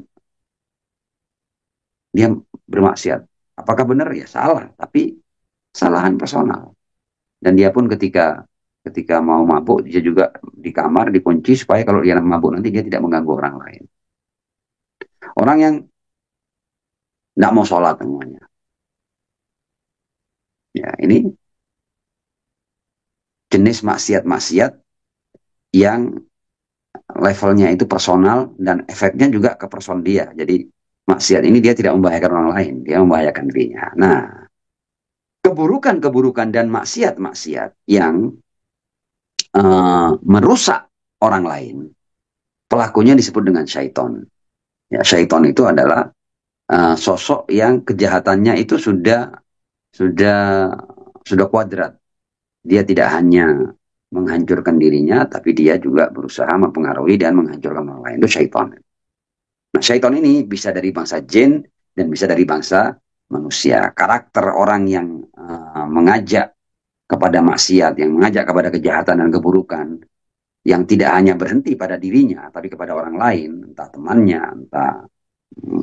dia bermaksiat. Apakah benar? Ya salah, tapi kesalahan personal. Dan dia pun ketika mau mabuk, dia juga di kamar dikunci supaya kalau dia mabuk nanti dia tidak mengganggu orang lain. Orang yang tidak mau sholat semuanya. Ya, ini jenis maksiat-maksiat yang levelnya itu personal dan efeknya juga ke person dia. Jadi maksiat ini dia tidak membahayakan orang lain, dia membahayakan dirinya. Nah, keburukan-keburukan dan maksiat-maksiat yang merusak orang lain, pelakunya disebut dengan syaiton. Ya, syaiton itu adalah sosok yang kejahatannya itu sudah sudah kuadrat. Dia tidak hanya menghancurkan dirinya, tapi dia juga berusaha mempengaruhi dan menghancurkan orang lain. Itu syaiton. Nah, syaiton ini bisa dari bangsa jin dan bisa dari bangsa manusia. Karakter orang yang mengajak kepada maksiat, yang mengajak kepada kejahatan dan keburukan, yang tidak hanya berhenti pada dirinya, tapi kepada orang lain, entah temannya, entah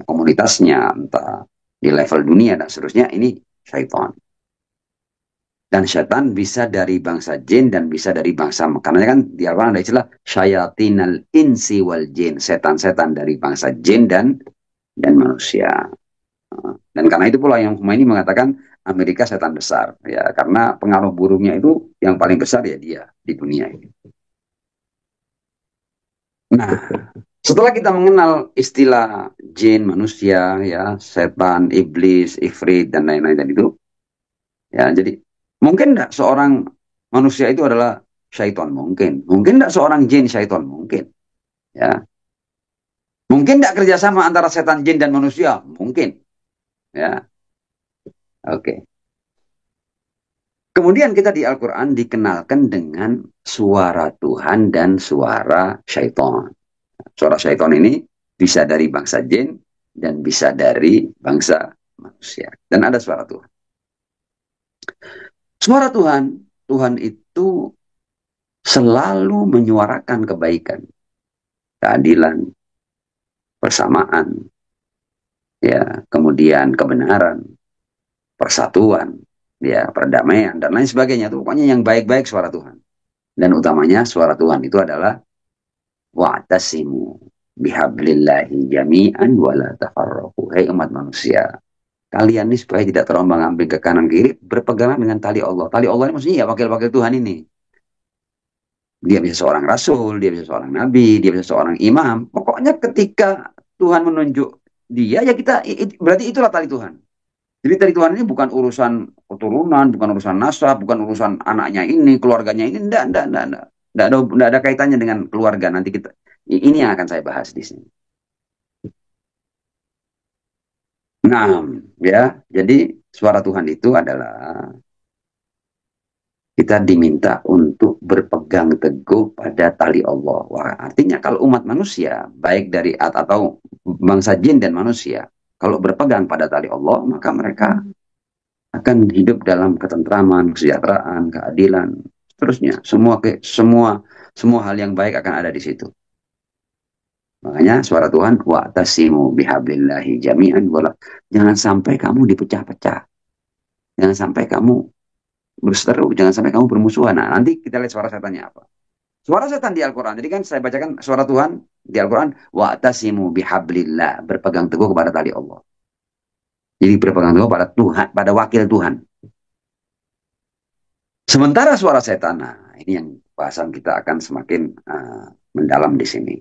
komunitasnya, entah di level dunia dan seterusnya, ini syaitan. Dan syaitan bisa dari bangsa jin dan bisa dari bangsa, karena kan di Al-Quran ada istilah syayatinal insi wal jin, setan-setan dari bangsa jin dan manusia. Dan karena itu pula yang Khomeini mengatakan Amerika setan besar, ya, karena pengaruh buruknya itu yang paling besar ya dia di dunia ini. Nah, setelah kita mengenal istilah jin, manusia, ya, setan, iblis, ifrit, dan lain-lain tadi itu, ya, jadi mungkin tidak seorang manusia itu adalah syaitan, mungkin tidak seorang jin syaitan, mungkin, ya, mungkin tidak kerjasama antara setan, jin, dan manusia, mungkin, ya, oke. Kemudian kita di Al-Quran dikenalkan dengan suara Tuhan dan suara syaitan. Suara syaitan ini bisa dari bangsa jin dan bisa dari bangsa manusia. Dan ada suara Tuhan. Suara Tuhan, Tuhan itu selalu menyuarakan kebaikan, keadilan, persamaan, ya, kemudian kebenaran, persatuan, ya, perdamaian, dan lain sebagainya. Itu pokoknya yang baik-baik suara Tuhan. Dan utamanya suara Tuhan itu adalah wa'tasimu bihablillahi jami'an wala tafarraqu. Hai umat manusia, kalian ini supaya tidak terombang-ambing ke kanan kiri, berpegangan dengan tali Allah. Tali Allah ini maksudnya ya wakil-wakil Tuhan ini. Dia bisa seorang rasul, dia bisa seorang nabi, dia bisa seorang imam. Pokoknya ketika Tuhan menunjuk dia, ya kita, berarti itulah tali Tuhan. Jadi tali Tuhan ini bukan urusan keturunan, bukan urusan nasab, bukan urusan anaknya ini, keluarganya ini, enggak. Enggak ada kaitannya dengan keluarga. Nanti kita, ini yang akan saya bahas di sini. Nah, ya, jadi suara Tuhan itu adalah kita diminta untuk berpegang teguh pada tali Allah. Wah, artinya kalau umat manusia, baik dari atau bangsa jin dan manusia, kalau berpegang pada tali Allah, maka mereka akan hidup dalam ketentraman, kesejahteraan, keadilan, seterusnya. Semua hal yang baik akan ada di situ. Makanya suara Tuhan, wa'tasimu bihablillahi jami'an wala. Jangan sampai kamu dipecah-pecah. Jangan sampai kamu berseteru, jangan sampai kamu bermusuhan. Nah, nanti kita lihat suara setannya apa. Suara setan di Al-Quran. Jadi kan saya bacakan suara Tuhan di Al-Quran. Wa'tasimu bihablillah. Berpegang teguh kepada tali Allah. Jadi berpegang teguh pada Tuhan, pada wakil Tuhan. Sementara suara setan, nah ini yang bahasan kita akan semakin mendalam di sini.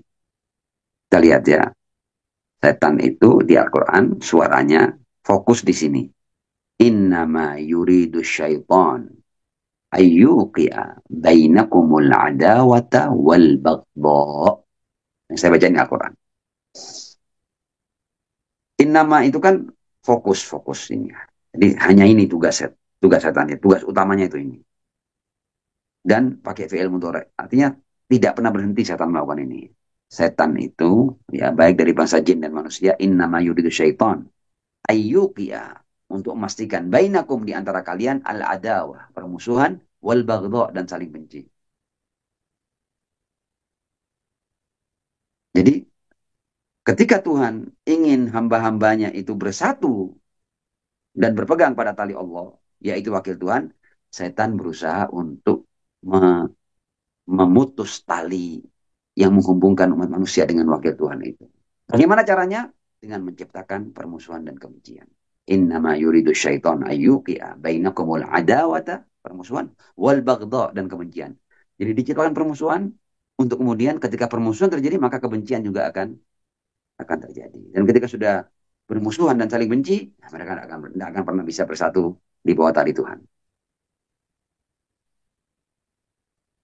Kita lihat ya. Setan itu di Al-Quran suaranya fokus di sini. Innama yuridu syaitan ayyuqi'a bainakumul adawata wal baghdha. Yang saya baca ini Al-Quran. Innama itu kan fokus ini. Jadi hanya ini tugas setannya, tugas utamanya itu ini. Dan pakai fi'il mudhari'. Artinya tidak pernah berhenti setan melakukan ini. Setan itu ya baik dari bangsa jin dan manusia, innama yuridu syaitan ayyuqi'a, untuk memastikan bainakum di antara kalian al-adawah, permusuhan, wal baghdha, dan saling benci. Jadi ketika Tuhan ingin hamba-hambanya itu bersatu dan berpegang pada tali Allah, yaitu wakil Tuhan, setan berusaha untuk memutus tali yang menghubungkan umat manusia dengan wakil Tuhan itu. Bagaimana caranya? Dengan menciptakan permusuhan dan kebencian. Innama yuridu syaitan ayyuqi'a bainakumul adawata, permusuhan, wal baghdha, dan kebencian. Jadi diciptakan permusuhan untuk kemudian ketika permusuhan terjadi maka kebencian juga akan terjadi. Dan ketika sudah bermusuhan dan saling benci, mereka tidak akan pernah bisa bersatu di bawah tali Tuhan.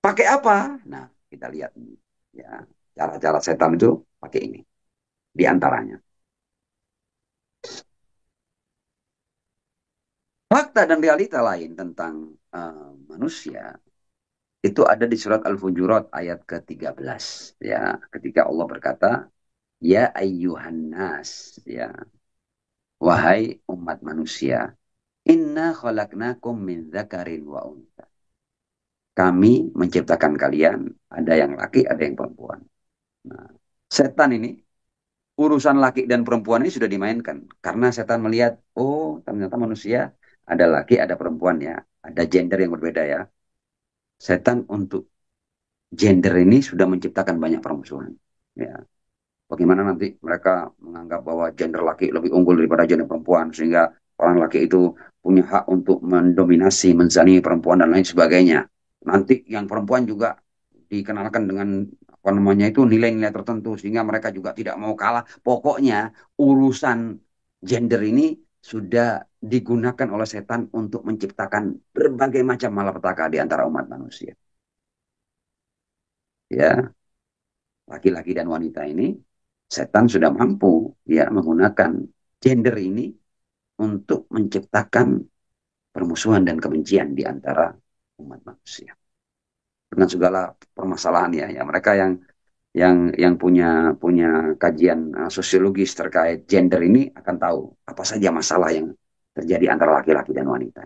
Pakai apa? Nah, kita lihat ya, cara-cara setan itu pakai ini di antaranya. Fakta dan realita lain tentang manusia itu ada di surat Al-Hujurat ayat ke-13 ya, ketika Allah berkata, ya ayyuhan nas, ya wahai umat manusia, inna khalaqnakum min dzakarin wa untha. Kami menciptakan kalian, ada yang laki, ada yang perempuan. Nah, setan ini, urusan laki dan perempuan ini sudah dimainkan. Karena setan melihat, oh ternyata manusia ada laki, ada perempuan ya. Ada gender yang berbeda ya. Setan untuk gender ini sudah menciptakan banyak permusuhan. Ya. Bagaimana nanti mereka menganggap bahwa gender laki lebih unggul daripada gender perempuan. Sehingga orang laki itu punya hak untuk mendominasi, menzalimi perempuan dan lain sebagainya. Nanti yang perempuan juga dikenalkan dengan apa namanya itu nilai-nilai tertentu sehingga mereka juga tidak mau kalah. Pokoknya urusan gender ini sudah digunakan oleh setan untuk menciptakan berbagai macam malapetaka di antara umat manusia. Ya, laki-laki dan wanita ini setan sudah mampu ya menggunakan gender ini untuk menciptakan permusuhan dan kebencian di antara umat manusia dengan segala permasalahan ya, ya mereka yang punya kajian sosiologis terkait gender ini akan tahu apa saja masalah yang terjadi antara laki-laki dan wanita.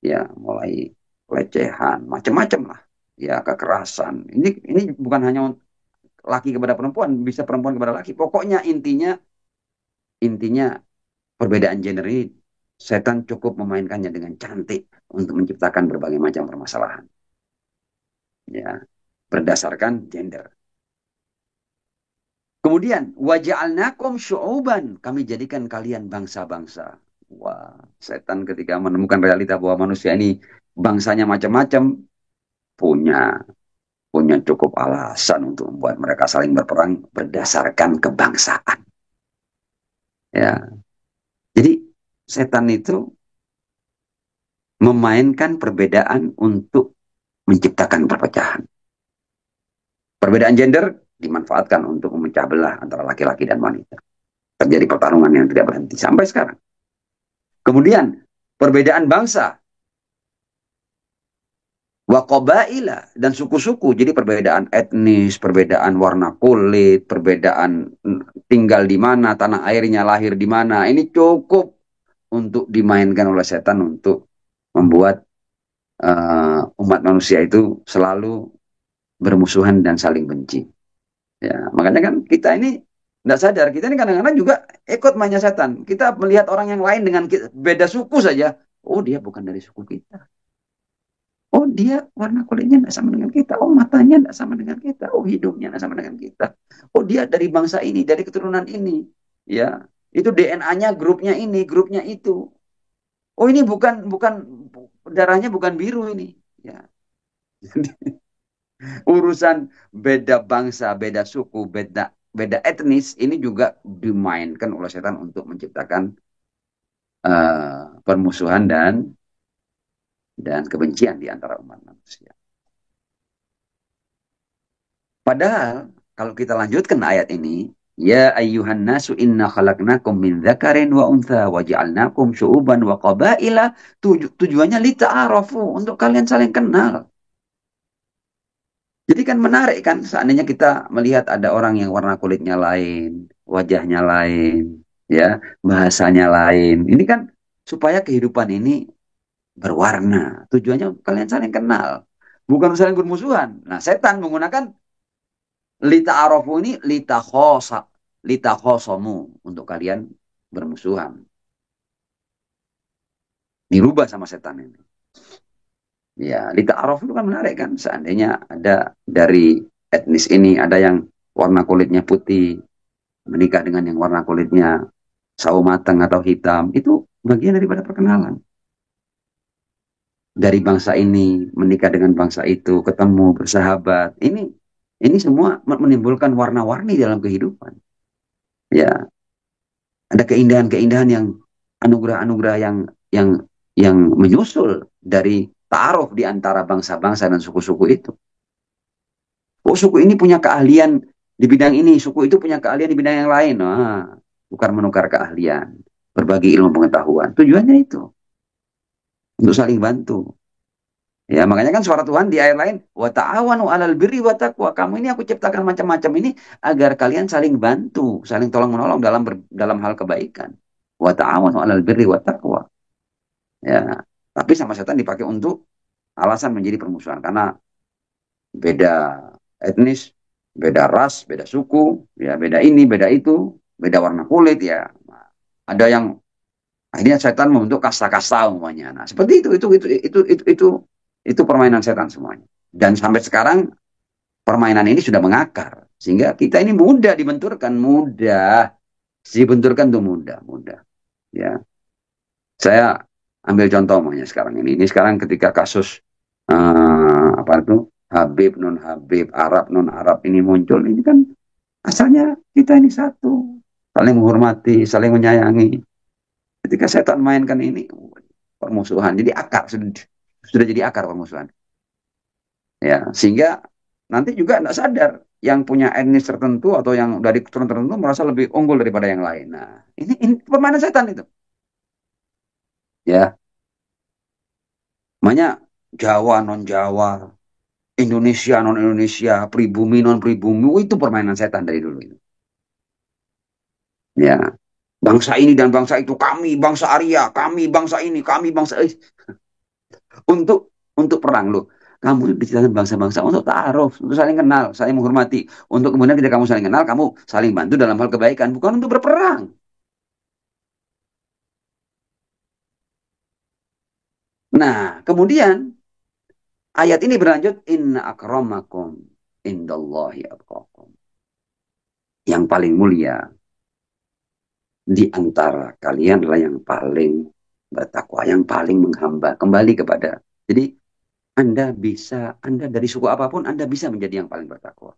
Ya, mulai pelecehan, macam-macam lah. Ya, kekerasan. Ini bukan hanya laki kepada perempuan, bisa perempuan kepada laki. Pokoknya intinya perbedaan gender ini setan cukup memainkannya dengan cantik untuk menciptakan berbagai macam permasalahan. Ya, berdasarkan gender. Kemudian waja'alnakum syu'uban, kami jadikan kalian bangsa-bangsa. Wah, setan ketika menemukan realita bahwa manusia ini bangsanya macam-macam, punya punya cukup alasan untuk membuat mereka saling berperang berdasarkan kebangsaan. Ya. Jadi setan itu memainkan perbedaan untuk menciptakan perpecahan. Perbedaan gender dimanfaatkan untuk memecah belah antara laki-laki dan wanita. Terjadi pertarungan yang tidak berhenti sampai sekarang. Kemudian perbedaan bangsa, waqabaila, dan suku-suku. Jadi perbedaan etnis, perbedaan warna kulit, perbedaan tinggal di mana, tanah airnya lahir di mana. Ini cukup untuk dimainkan oleh setan untuk membuat umat manusia itu selalu bermusuhan dan saling benci. Ya, makanya kan kita ini tidak sadar, kita ini kadang-kadang juga ikut mainnya setan. Kita melihat orang yang lain dengan beda suku saja. Oh, dia bukan dari suku kita. Oh, dia warna kulitnya tidak sama dengan kita. Oh, matanya tidak sama dengan kita. Oh, hidungnya tidak sama dengan kita. Oh, dia dari bangsa ini, dari keturunan ini. Ya, itu DNA-nya grupnya ini, grupnya itu. Oh, ini bukan darahnya bukan biru ini. Ya. Urusan beda bangsa, beda suku, beda etnis ini juga dimainkan oleh setan untuk menciptakan permusuhan dan kebencian di antara umat manusia. Padahal kalau kita lanjutkan ayat ini, ya ayyuhan nasu inna khalaqnakum min dzakarin wa untha wa ja'alnakum syu'uban wa qabaila, tujuannya lita'arafu, untuk kalian saling kenal. Jadi kan menarik kan, seandainya kita melihat ada orang yang warna kulitnya lain, wajahnya lain, ya, bahasanya lain. Ini kan supaya kehidupan ini berwarna. Tujuannya kalian saling kenal, bukan saling bermusuhan. Nah, setan menggunakan lita'arafu ini litakhosamu, untuk kalian bermusuhan. Dirubah sama setan ini. Ya, lita'arafu itu kan menarik kan. Seandainya ada dari etnis ini, ada yang warna kulitnya putih, menikah dengan yang warna kulitnya sawo matang atau hitam, itu bagian daripada perkenalan. Dari bangsa ini menikah dengan bangsa itu, ketemu, bersahabat. Ini Ini semua menimbulkan warna-warni dalam kehidupan. Ya, ada keindahan-keindahan yang anugerah-anugerah yang yang menyusul dari ta'aruf di antara bangsa-bangsa dan suku-suku itu. Oh, suku ini punya keahlian di bidang ini, suku itu punya keahlian di bidang yang lain. Nah, tukar menukar keahlian, berbagi ilmu pengetahuan. Tujuannya itu untuk saling bantu. Ya, makanya kan suara Tuhan di ayat lain, wa ta'awanu 'alal birri wa taqwa. Kamu ini aku ciptakan macam-macam ini agar kalian saling bantu, saling tolong menolong dalam hal kebaikan. Wa ta'awanu 'alal birri wa taqwa. Ya, tapi sama setan dipakai untuk alasan menjadi permusuhan karena beda etnis, beda ras, beda suku, ya beda ini, beda itu, beda warna kulit ya. Ada yang akhirnya setan membentuk kasta-kasta umpamanya. Nah, seperti itu permainan setan semuanya. Dan sampai sekarang permainan ini sudah mengakar sehingga kita ini mudah dibenturkan, mudah dibenturkan tuh mudah. Ya, saya ambil contoh umpamanya sekarang ini. Ini sekarang ketika kasus apa itu Habib non Habib, Arab non Arab ini muncul, ini kan asalnya kita ini satu, saling menghormati, saling menyayangi. Ketika setan mainkan ini permusuhan, jadi akar sudah jadi akar permusuhan. Ya, sehingga nanti juga tidak sadar yang punya etnis tertentu atau yang dari keturunan tertentu merasa lebih unggul daripada yang lain. Nah, ini permainan setan itu. Ya, makanya Jawa non Jawa, Indonesia non Indonesia, pribumi non pribumi, itu permainan setan dari dulu itu. Ya, bangsa ini dan bangsa itu, kami bangsa Arya, kami bangsa ini, kami bangsa untuk perang loh. Kamu diciptakan bangsa-bangsa untuk ta'aruf, untuk saling kenal, saling menghormati. Untuk kemudian ketika kamu saling kenal, kamu saling bantu dalam hal kebaikan, bukan untuk berperang. Nah, kemudian ayat ini berlanjut, inna akramakum indallahi atqakum. Yang paling mulia di antara kalian adalah yang paling bertakwa, yang paling menghamba kembali kepada. Jadi Anda dari suku apapun, Anda bisa menjadi yang paling bertakwa.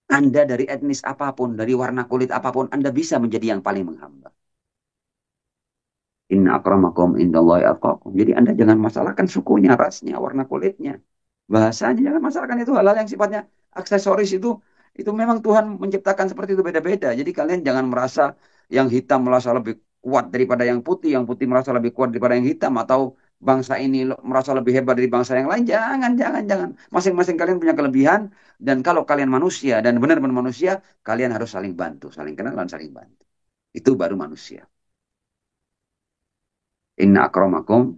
Anda dari etnis apapun, dari warna kulit apapun, Anda bisa menjadi yang paling menghamba. Inna akramakum indallahi atqakum. Jadi Anda jangan masalahkan sukunya, rasnya, warna kulitnya, bahasanya, jangan masalahkan itu hal-hal yang sifatnya aksesoris itu memang Tuhan menciptakan seperti itu beda-beda. Jadi kalian jangan merasa yang hitam merasa lebih kuat daripada yang putih merasa lebih kuat daripada yang hitam, atau bangsa ini merasa lebih hebat dari bangsa yang lain. Jangan. Masing-masing kalian punya kelebihan, dan kalau kalian manusia dan benar-benar manusia, kalian harus saling bantu, saling kenal dan saling bantu. Itu baru manusia. Inna akramakum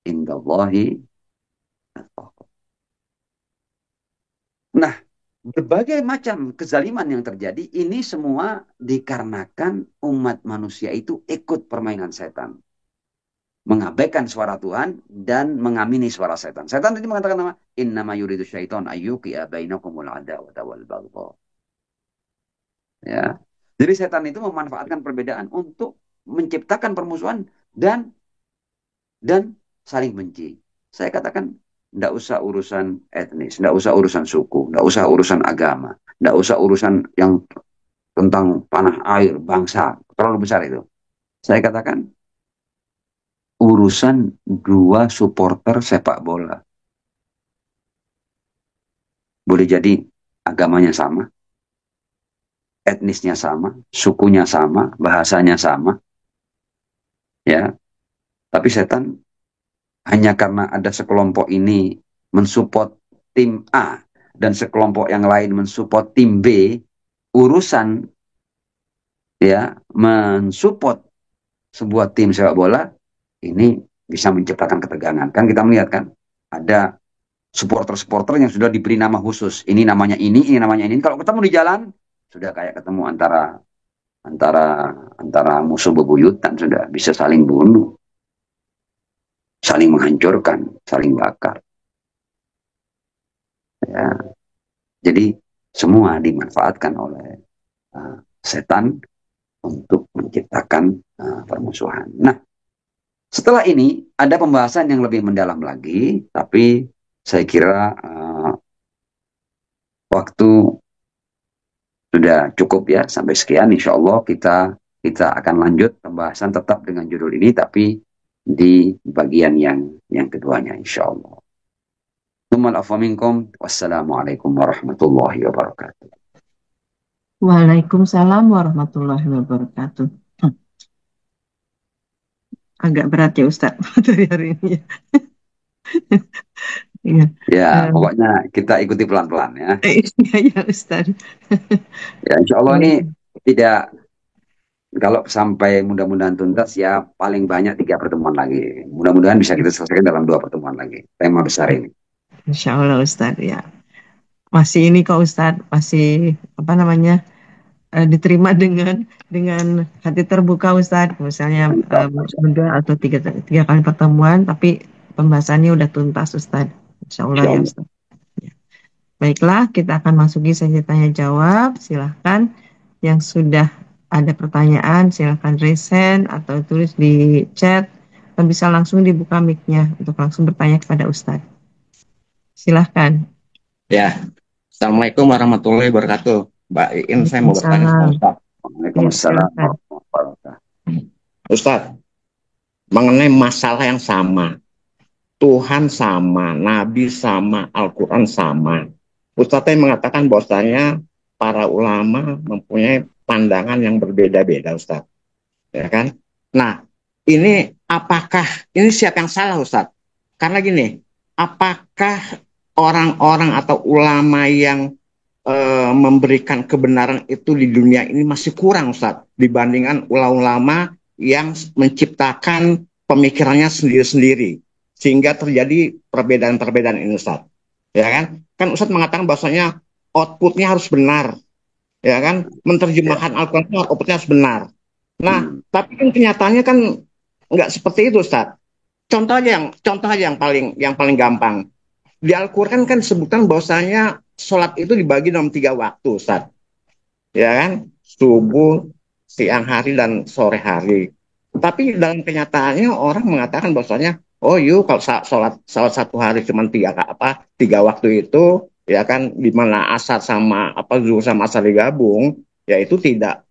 indallahi atqakum. Nah, berbagai macam kezaliman yang terjadi ini semua dikarenakan umat manusia itu ikut permainan setan, mengabaikan suara Tuhan dan mengamini suara setan. Setan tadi mengatakan nama innama yuridu syaiton ayyuqi'a bainakumul adawata wal baghdha. Ya. Jadi setan itu memanfaatkan perbedaan untuk menciptakan permusuhan dan saling benci. Saya katakan tidak usah urusan etnis, tidak usah urusan suku, tidak usah urusan agama, tidak usah urusan yang tentang tanah air, bangsa, terlalu besar itu. Saya katakan urusan dua supporter sepak bola. Boleh jadi agamanya sama, etnisnya sama, sukunya sama, bahasanya sama, ya. Tapi setan hanya karena ada sekelompok ini mensupport tim A dan sekelompok yang lain mensupport tim B, urusan ya mensupport sebuah tim sepak bola ini bisa menciptakan ketegangan. Kan kita melihat kan ada supporter-supporter yang sudah diberi nama khusus. Ini namanya ini namanya ini. Kalau ketemu di jalan sudah kayak ketemu antara musuh bebuyutan, sudah bisa saling bunuh, saling menghancurkan, saling bakar. Ya. Jadi semua dimanfaatkan oleh setan untuk menciptakan permusuhan. Nah, setelah ini ada pembahasan yang lebih mendalam lagi, tapi saya kira waktu sudah cukup ya, sampai sekian. Insya Allah kita akan lanjut pembahasan tetap dengan judul ini, tapi di bagian yang keduanya insya Allah. Wassalamualaikum warahmatullahi wabarakatuh. Waalaikumsalam warahmatullahi wabarakatuh. Agak berat ya Ustadz materi hari ini ya. Iya. Ya, pokoknya kita ikuti pelan-pelan ya. Iya ya Ustadz. Ya, insya Allah Iya. ini tidak, kalau sampai mudah-mudahan tuntas ya paling banyak 3 pertemuan lagi. Mudah-mudahan bisa kita selesaikan dalam 2 pertemuan lagi. Tema besar ini. Insya Allah Ustadz ya. Masih ini kok Ustadz, masih apa namanya, diterima dengan hati terbuka Ustadz. Misalnya Mantap. 2 atau 3 kali pertemuan, tapi pembahasannya udah tuntas Ustadz. Insya Allah Insya ya Allah. Ustadz. Ya. Baiklah, kita akan masuki sesi tanya jawab. Silahkan yang sudah ada pertanyaan, silahkan raise atau tulis di chat. Atau bisa langsung dibuka mic-nya untuk langsung bertanya kepada Ustadz. Silahkan. Ya, Assalamualaikum warahmatullahi wabarakatuh. Mbak Iin, saya mau bertanya sama Ustaz. Waalaikumsalam silakan. warahmatullahi wabarakatuh. Ustaz, mengenai masalah yang sama, Tuhan sama, Nabi sama, Al-Quran sama. Ustaz yang mengatakan bahwasanya para ulama mempunyai pandangan yang berbeda-beda, Ustaz. Ya kan? Nah, ini apakah ini siapa yang salah, Ustaz? Karena gini, apakah orang-orang atau ulama yang memberikan kebenaran itu di dunia ini masih kurang, Ustaz, dibandingkan ulama-ulama yang menciptakan pemikirannya sendiri-sendiri, sehingga terjadi perbedaan-perbedaan ini, Ustaz. Ya kan? Kan Ustaz mengatakan bahwasanya outputnya harus benar, ya kan? Menerjemahkan Al-Quran itu outputnya harus benar. Nah, tapi kan kenyataannya kan nggak seperti itu, Ustaz. Contoh aja yang paling gampang. Di Al-Quran kan disebutkan bahwasanya sholat itu dibagi dalam 3 waktu, Ustaz. Ya kan? Subuh, siang hari, dan sore hari. Tapi dalam kenyataannya orang mengatakan bahwasanya, oh yuk kalau sholat 1 hari cuma 3 waktu itu, ya kan, di mana asar sama zuhur sama asar digabung, ya itu tidak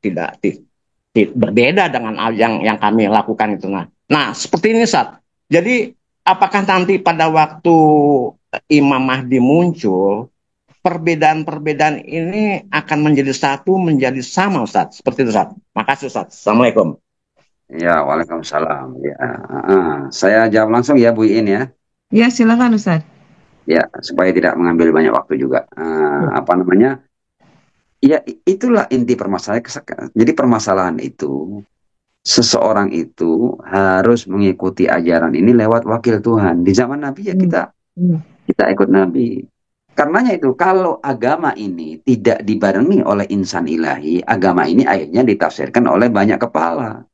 berbeda dengan yang kami lakukan itu. Nah, seperti ini, Ustaz. Jadi apakah nanti pada waktu Imam Mahdi muncul, perbedaan-perbedaan ini akan menjadi satu, menjadi sama, Ustaz? Seperti itu, Ustaz. Makasih, Ustaz. Assalamualaikum. Ya, waalaikumsalam. Ya, saya jawab langsung ya, Bu Iin ya. Ya, silakan Ustaz. Ya, supaya tidak mengambil banyak waktu juga. Apa namanya? Ya, itulah inti permasalahan. Jadi permasalahan itu, seseorang itu harus mengikuti ajaran ini lewat wakil Tuhan. Di zaman Nabi ya kita ikut Nabi. Karenanya itu, kalau agama ini tidak dibarengi oleh insan ilahi, agama ini akhirnya ditafsirkan oleh banyak kepala.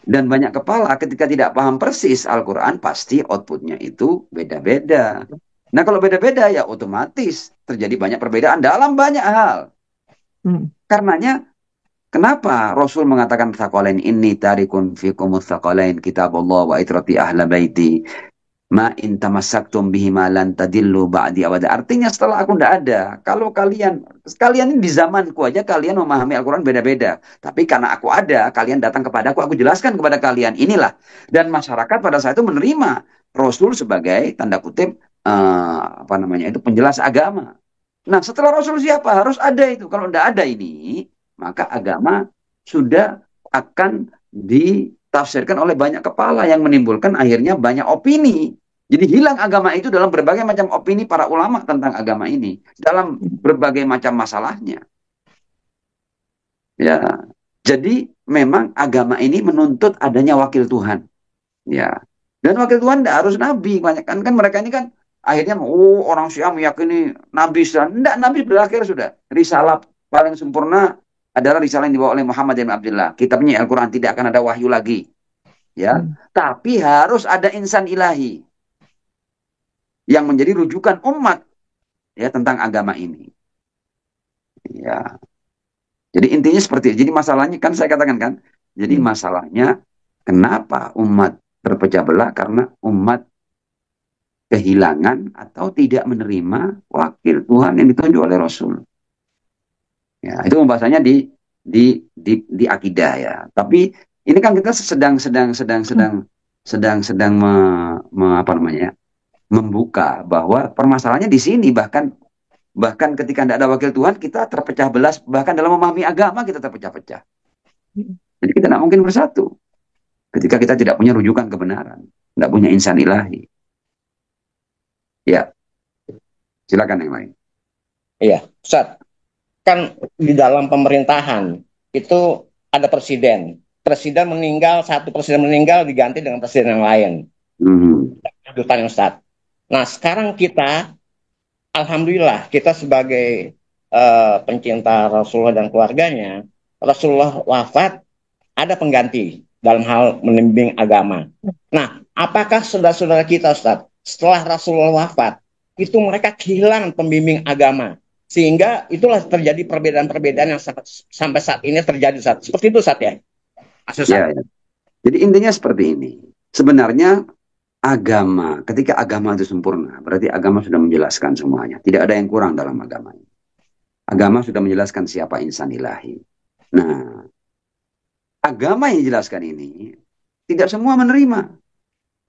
Dan banyak kepala ketika tidak paham persis Al-Quran, pasti outputnya itu beda-beda. Nah, kalau beda-beda ya otomatis terjadi banyak perbedaan dalam banyak hal. Karenanya, kenapa Rasul mengatakan tsaqalain inni tarikun fikumut tsaqalain kitabullah wa itrati ahla baiti ma in tamassaktum bihi ma lan tadillu ba'di abada. Artinya setelah aku tidak ada, kalau kalian ini di zamanku aja kalian memahami Al-Quran beda-beda. Tapi karena aku ada, kalian datang kepadaku, aku jelaskan kepada kalian inilah. Dan masyarakat pada saat itu menerima Rasul sebagai tanda kutip penjelas agama. Nah, setelah Rasul siapa? Harus ada itu. Kalau tidak ada ini, maka agama sudah akan ditafsirkan oleh banyak kepala yang menimbulkan akhirnya banyak opini. Jadi hilang agama itu dalam berbagai macam opini para ulama tentang agama ini, dalam berbagai macam masalahnya. Ya, jadi memang agama ini menuntut adanya wakil Tuhan. Ya, dan wakil Tuhan tidak harus nabi. Kan mereka ini kan akhirnya orang Syiah meyakini nabi sudah. Tidak, nabi berakhir sudah. Risalah paling sempurna adalah risalah yang dibawa oleh Muhammad bin Abdullah. Kitabnya Al-Quran, tidak akan ada wahyu lagi. Ya, tapi harus ada insan ilahi yang menjadi rujukan umat ya tentang agama ini. Ya. Jadi intinya seperti itu. Jadi masalahnya kan saya katakan kan. Jadi masalahnya kenapa umat berpecah belah, karena umat kehilangan atau tidak menerima wakil Tuhan yang ditunjuk oleh Rasul. Ya, itu pembahasannya di akidah ya. Tapi ini kan kita sedang apa namanya, membuka bahwa permasalahannya di sini, bahkan ketika tidak ada wakil Tuhan kita terpecah belah, bahkan dalam memahami agama kita terpecah-pecah. Jadi kita tidak mungkin bersatu ketika kita tidak punya rujukan kebenaran, tidak punya insan ilahi. Ya, silakan yang lain. Iya, Ustaz. Kan di dalam pemerintahan itu ada presiden. Satu presiden meninggal diganti dengan presiden yang lain. Kedutaan Ustaz. Nah, sekarang kita, alhamdulillah, kita sebagai pencinta Rasulullah dan keluarganya, Rasulullah wafat, ada pengganti dalam hal membimbing agama. Nah, apakah saudara-saudara kita, Ustaz, setelah Rasulullah wafat, itu mereka kehilangan pembimbing agama? Sehingga itulah terjadi perbedaan-perbedaan yang sampai saat ini terjadi, Ustaz. Seperti itu, Ustaz, ya? Ya. Jadi intinya seperti ini. Sebenarnya agama, ketika agama itu sempurna, berarti agama sudah menjelaskan semuanya. Tidak ada yang kurang dalam agama ini. Agama sudah menjelaskan siapa insan ilahi. Nah, agama yang dijelaskan ini tidak semua menerima.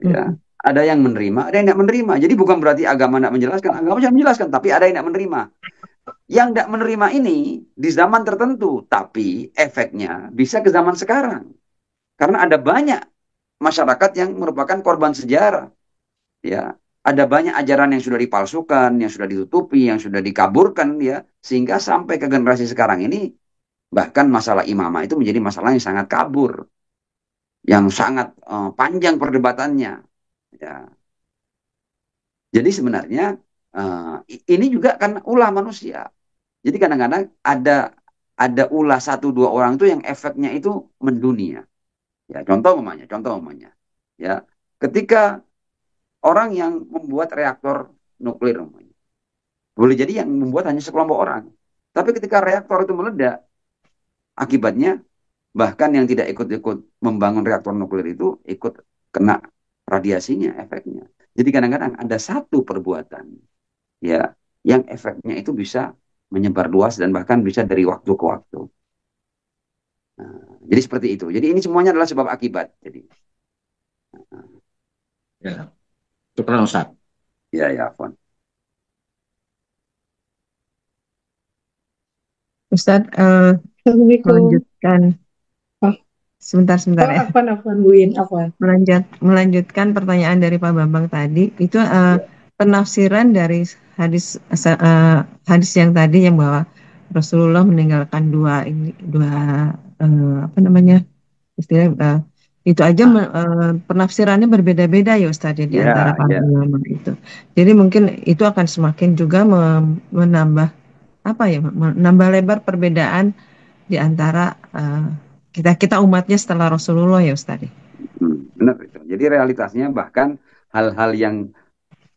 Ya, ada yang menerima, ada yang tidak menerima. Jadi bukan berarti agama tidak menjelaskan, agama sudah menjelaskan, tapi ada yang tidak menerima. Yang tidak menerima ini di zaman tertentu, tapi efeknya bisa ke zaman sekarang. Karena ada banyak masyarakat yang merupakan korban sejarah. Ya, ada banyak ajaran yang sudah dipalsukan, yang sudah ditutupi, yang sudah dikaburkan, ya, sehingga sampai ke generasi sekarang ini bahkan masalah imamah itu menjadi masalah yang sangat kabur, yang sangat panjang perdebatannya. Ya. Jadi sebenarnya ini juga kan ulah manusia. Jadi kadang-kadang ada ulah 1-2 orang itu yang efeknya itu mendunia. Ya, contoh umpamanya. Ya, ketika orang yang membuat reaktor nuklir umpamanya, boleh jadi yang membuat hanya sekelompok orang. Tapi ketika reaktor itu meledak, akibatnya bahkan yang tidak ikut-ikut membangun reaktor nuklir itu ikut kena radiasinya, efeknya. Jadi kadang-kadang ada satu perbuatan, ya, yang efeknya itu bisa menyebar luas dan bahkan bisa dari waktu ke waktu. Nah, jadi seperti itu. Jadi ini semuanya adalah sebab akibat. Jadi. Ya, syukur Ustaz. Ya, Afwan. Ustaz, melanjutkan. Sebentar ya. Afwan, Bu In, Afwan. Melanjutkan pertanyaan dari Pak Bambang tadi, itu penafsiran dari hadis yang tadi yang bahwa Rasulullah meninggalkan dua apa namanya istilah itu aja penafsirannya berbeda-beda ya Ustaz di antara para ulama itu. Jadi mungkin itu akan semakin juga menambah lebar perbedaan di antara kita umatnya setelah Rasulullah ya Ustaz. Benar itu. Jadi realitasnya bahkan hal-hal yang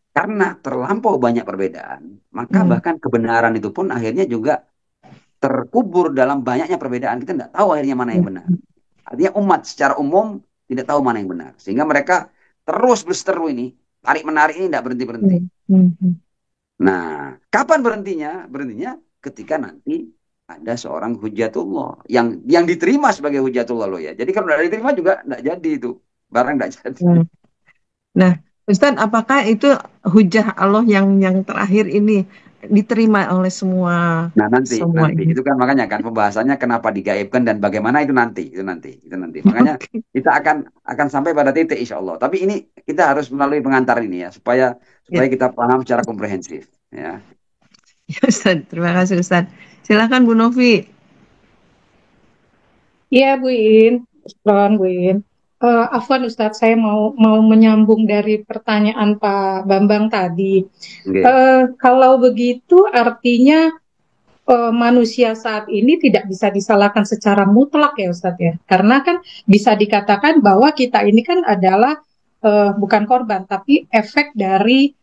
karena terlampau banyak perbedaan, maka bahkan kebenaran itu pun akhirnya juga terkubur dalam banyaknya perbedaan. Kita tidak tahu akhirnya mana yang benar. Artinya umat secara umum tidak tahu mana yang benar. Sehingga mereka terus berseteru ini, tarik-menarik ini tidak berhenti-berhenti. Nah, kapan berhentinya? Berhentinya ketika nanti ada seorang hujatullah yang diterima sebagai hujatullah loh ya. Jadi kalau tidak diterima juga tidak jadi itu. Barang tidak jadi. Nah, Ustaz, apakah itu hujah Allah yang terakhir ini diterima oleh semua? Nah, nanti itu kan makanya kan pembahasannya kenapa digaibkan dan bagaimana itu nanti. Makanya kita akan sampai pada titik insya Allah. Tapi ini kita harus melalui pengantar ini ya supaya kita paham secara komprehensif ya. Ya Ustaz, terima kasih Ustaz. Silakan Bu Novi. Iya Bu In, Bu In. Afwan Ustadz, saya mau menyambung dari pertanyaan Pak Bambang tadi. Kalau begitu artinya manusia saat ini tidak bisa disalahkan secara mutlak ya Ustadz ya, karena kan bisa dikatakan bahwa kita ini kan adalah bukan korban tapi efek dari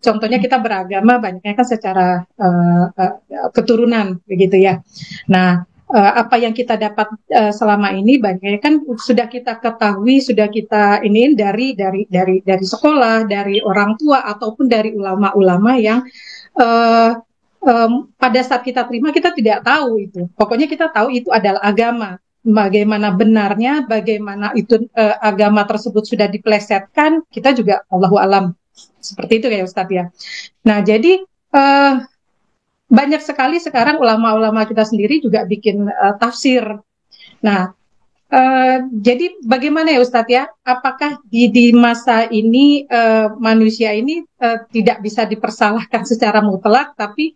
contohnya kita beragama banyaknya kan secara keturunan begitu ya. Nah, apa yang kita dapat selama ini banyaknya kan sudah kita ketahui, sudah kita ini dari sekolah, dari orang tua ataupun dari ulama-ulama yang pada saat kita terima kita tidak tahu itu. Pokoknya kita tahu itu adalah agama. Bagaimana benarnya, bagaimana itu agama tersebut sudah dipelesetkan, kita juga Allahu alam. Seperti itu ya Ustadz ya. Nah, jadi banyak sekali sekarang ulama-ulama kita sendiri juga bikin tafsir. Nah, jadi bagaimana ya Ustadz ya? Apakah di masa ini manusia ini tidak bisa dipersalahkan secara mutlak, tapi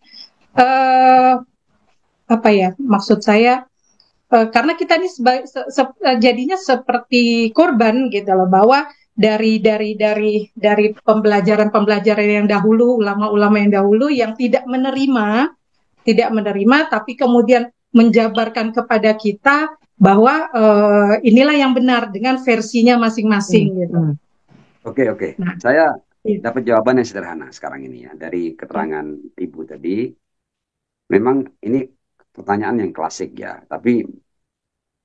apa ya? Maksud saya karena kita ini jadinya seperti korban gitu loh, bahwa dari pembelajaran yang dahulu, ulama-ulama yang dahulu yang tidak menerima, tapi kemudian menjabarkan kepada kita bahwa inilah yang benar dengan versinya masing-masing gitu. Oke. Nah, saya dapat jawaban yang sederhana sekarang ini ya dari keterangan Ibu tadi. Memang ini pertanyaan yang klasik ya, tapi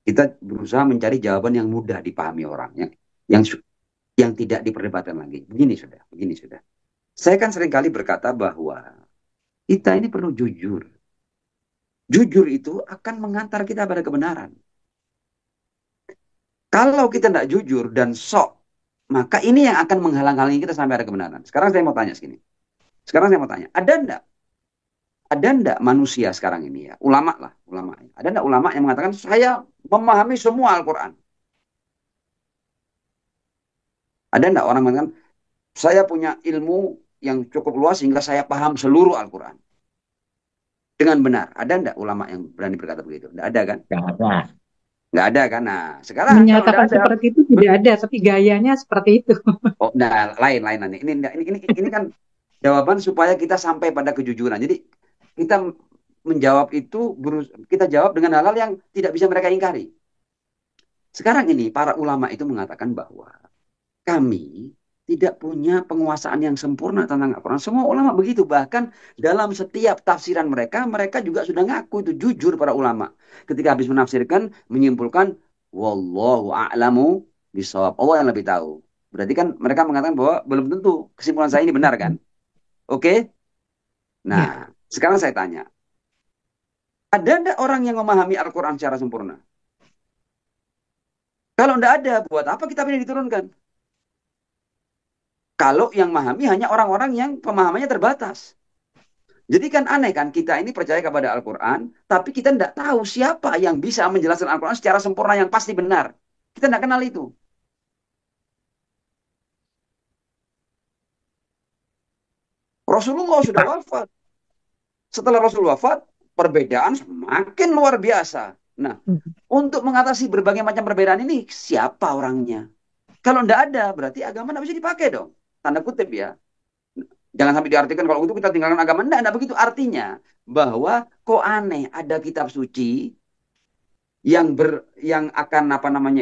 kita berusaha mencari jawaban yang mudah dipahami orang, yang tidak diperdebatkan lagi. Begini sudah. Saya kan seringkali berkata bahwa kita ini perlu jujur. Jujur itu akan mengantar kita pada kebenaran. Kalau kita tidak jujur dan sok, maka ini yang akan menghalang-halangi kita sampai ada kebenaran. Sekarang saya mau tanya, ada enggak manusia sekarang ini ya, ulama. Ada enggak ulama yang mengatakan saya memahami semua Al-Quran? Ada enggak orang mengatakan saya punya ilmu yang cukup luas sehingga saya paham seluruh Al-Quran dengan benar? Ada enggak ulama yang berani berkata begitu? Enggak ada kan? Nggak ada kan? Nah, sekarang menyatakan seperti itu tidak ada, tapi gayanya seperti itu. Oh, nah, lain nanti. Ini kan jawaban supaya kita sampai pada kejujuran. Jadi kita menjawab itu, kita jawab dengan hal-hal yang tidak bisa mereka ingkari. Sekarang ini para ulama itu mengatakan bahwa kami tidak punya penguasaan yang sempurna tentang Al-Quran. Semua ulama begitu. Bahkan dalam setiap tafsiran mereka juga sudah ngaku itu, jujur para ulama. Ketika habis menafsirkan, menyimpulkan, wallahu a'lamu bishawab. Allah yang lebih tahu. Berarti kan mereka mengatakan bahwa belum tentu kesimpulan saya ini benar kan? Oke? Nah, sekarang saya tanya. Ada enggak orang yang memahami Al-Quran secara sempurna? Kalau enggak ada, buat apa kitab ini diturunkan? Kalau yang memahami hanya orang-orang yang pemahamannya terbatas. Jadi kan aneh kan, kita ini percaya kepada Al-Quran, tapi kita tidak tahu siapa yang bisa menjelaskan Al-Quran secara sempurna yang pasti benar. Kita tidak kenal itu. Rasulullah sudah wafat. Setelah Rasul wafat, perbedaan semakin luar biasa. Nah, untuk mengatasi berbagai macam perbedaan ini, siapa orangnya? Kalau tidak ada, berarti agama tidak bisa dipakai dong. Tanda kutip ya. Jangan sampai diartikan kalau itu kita tinggalkan agama. Tidak begitu artinya. Bahwa kok aneh ada kitab suci yang akan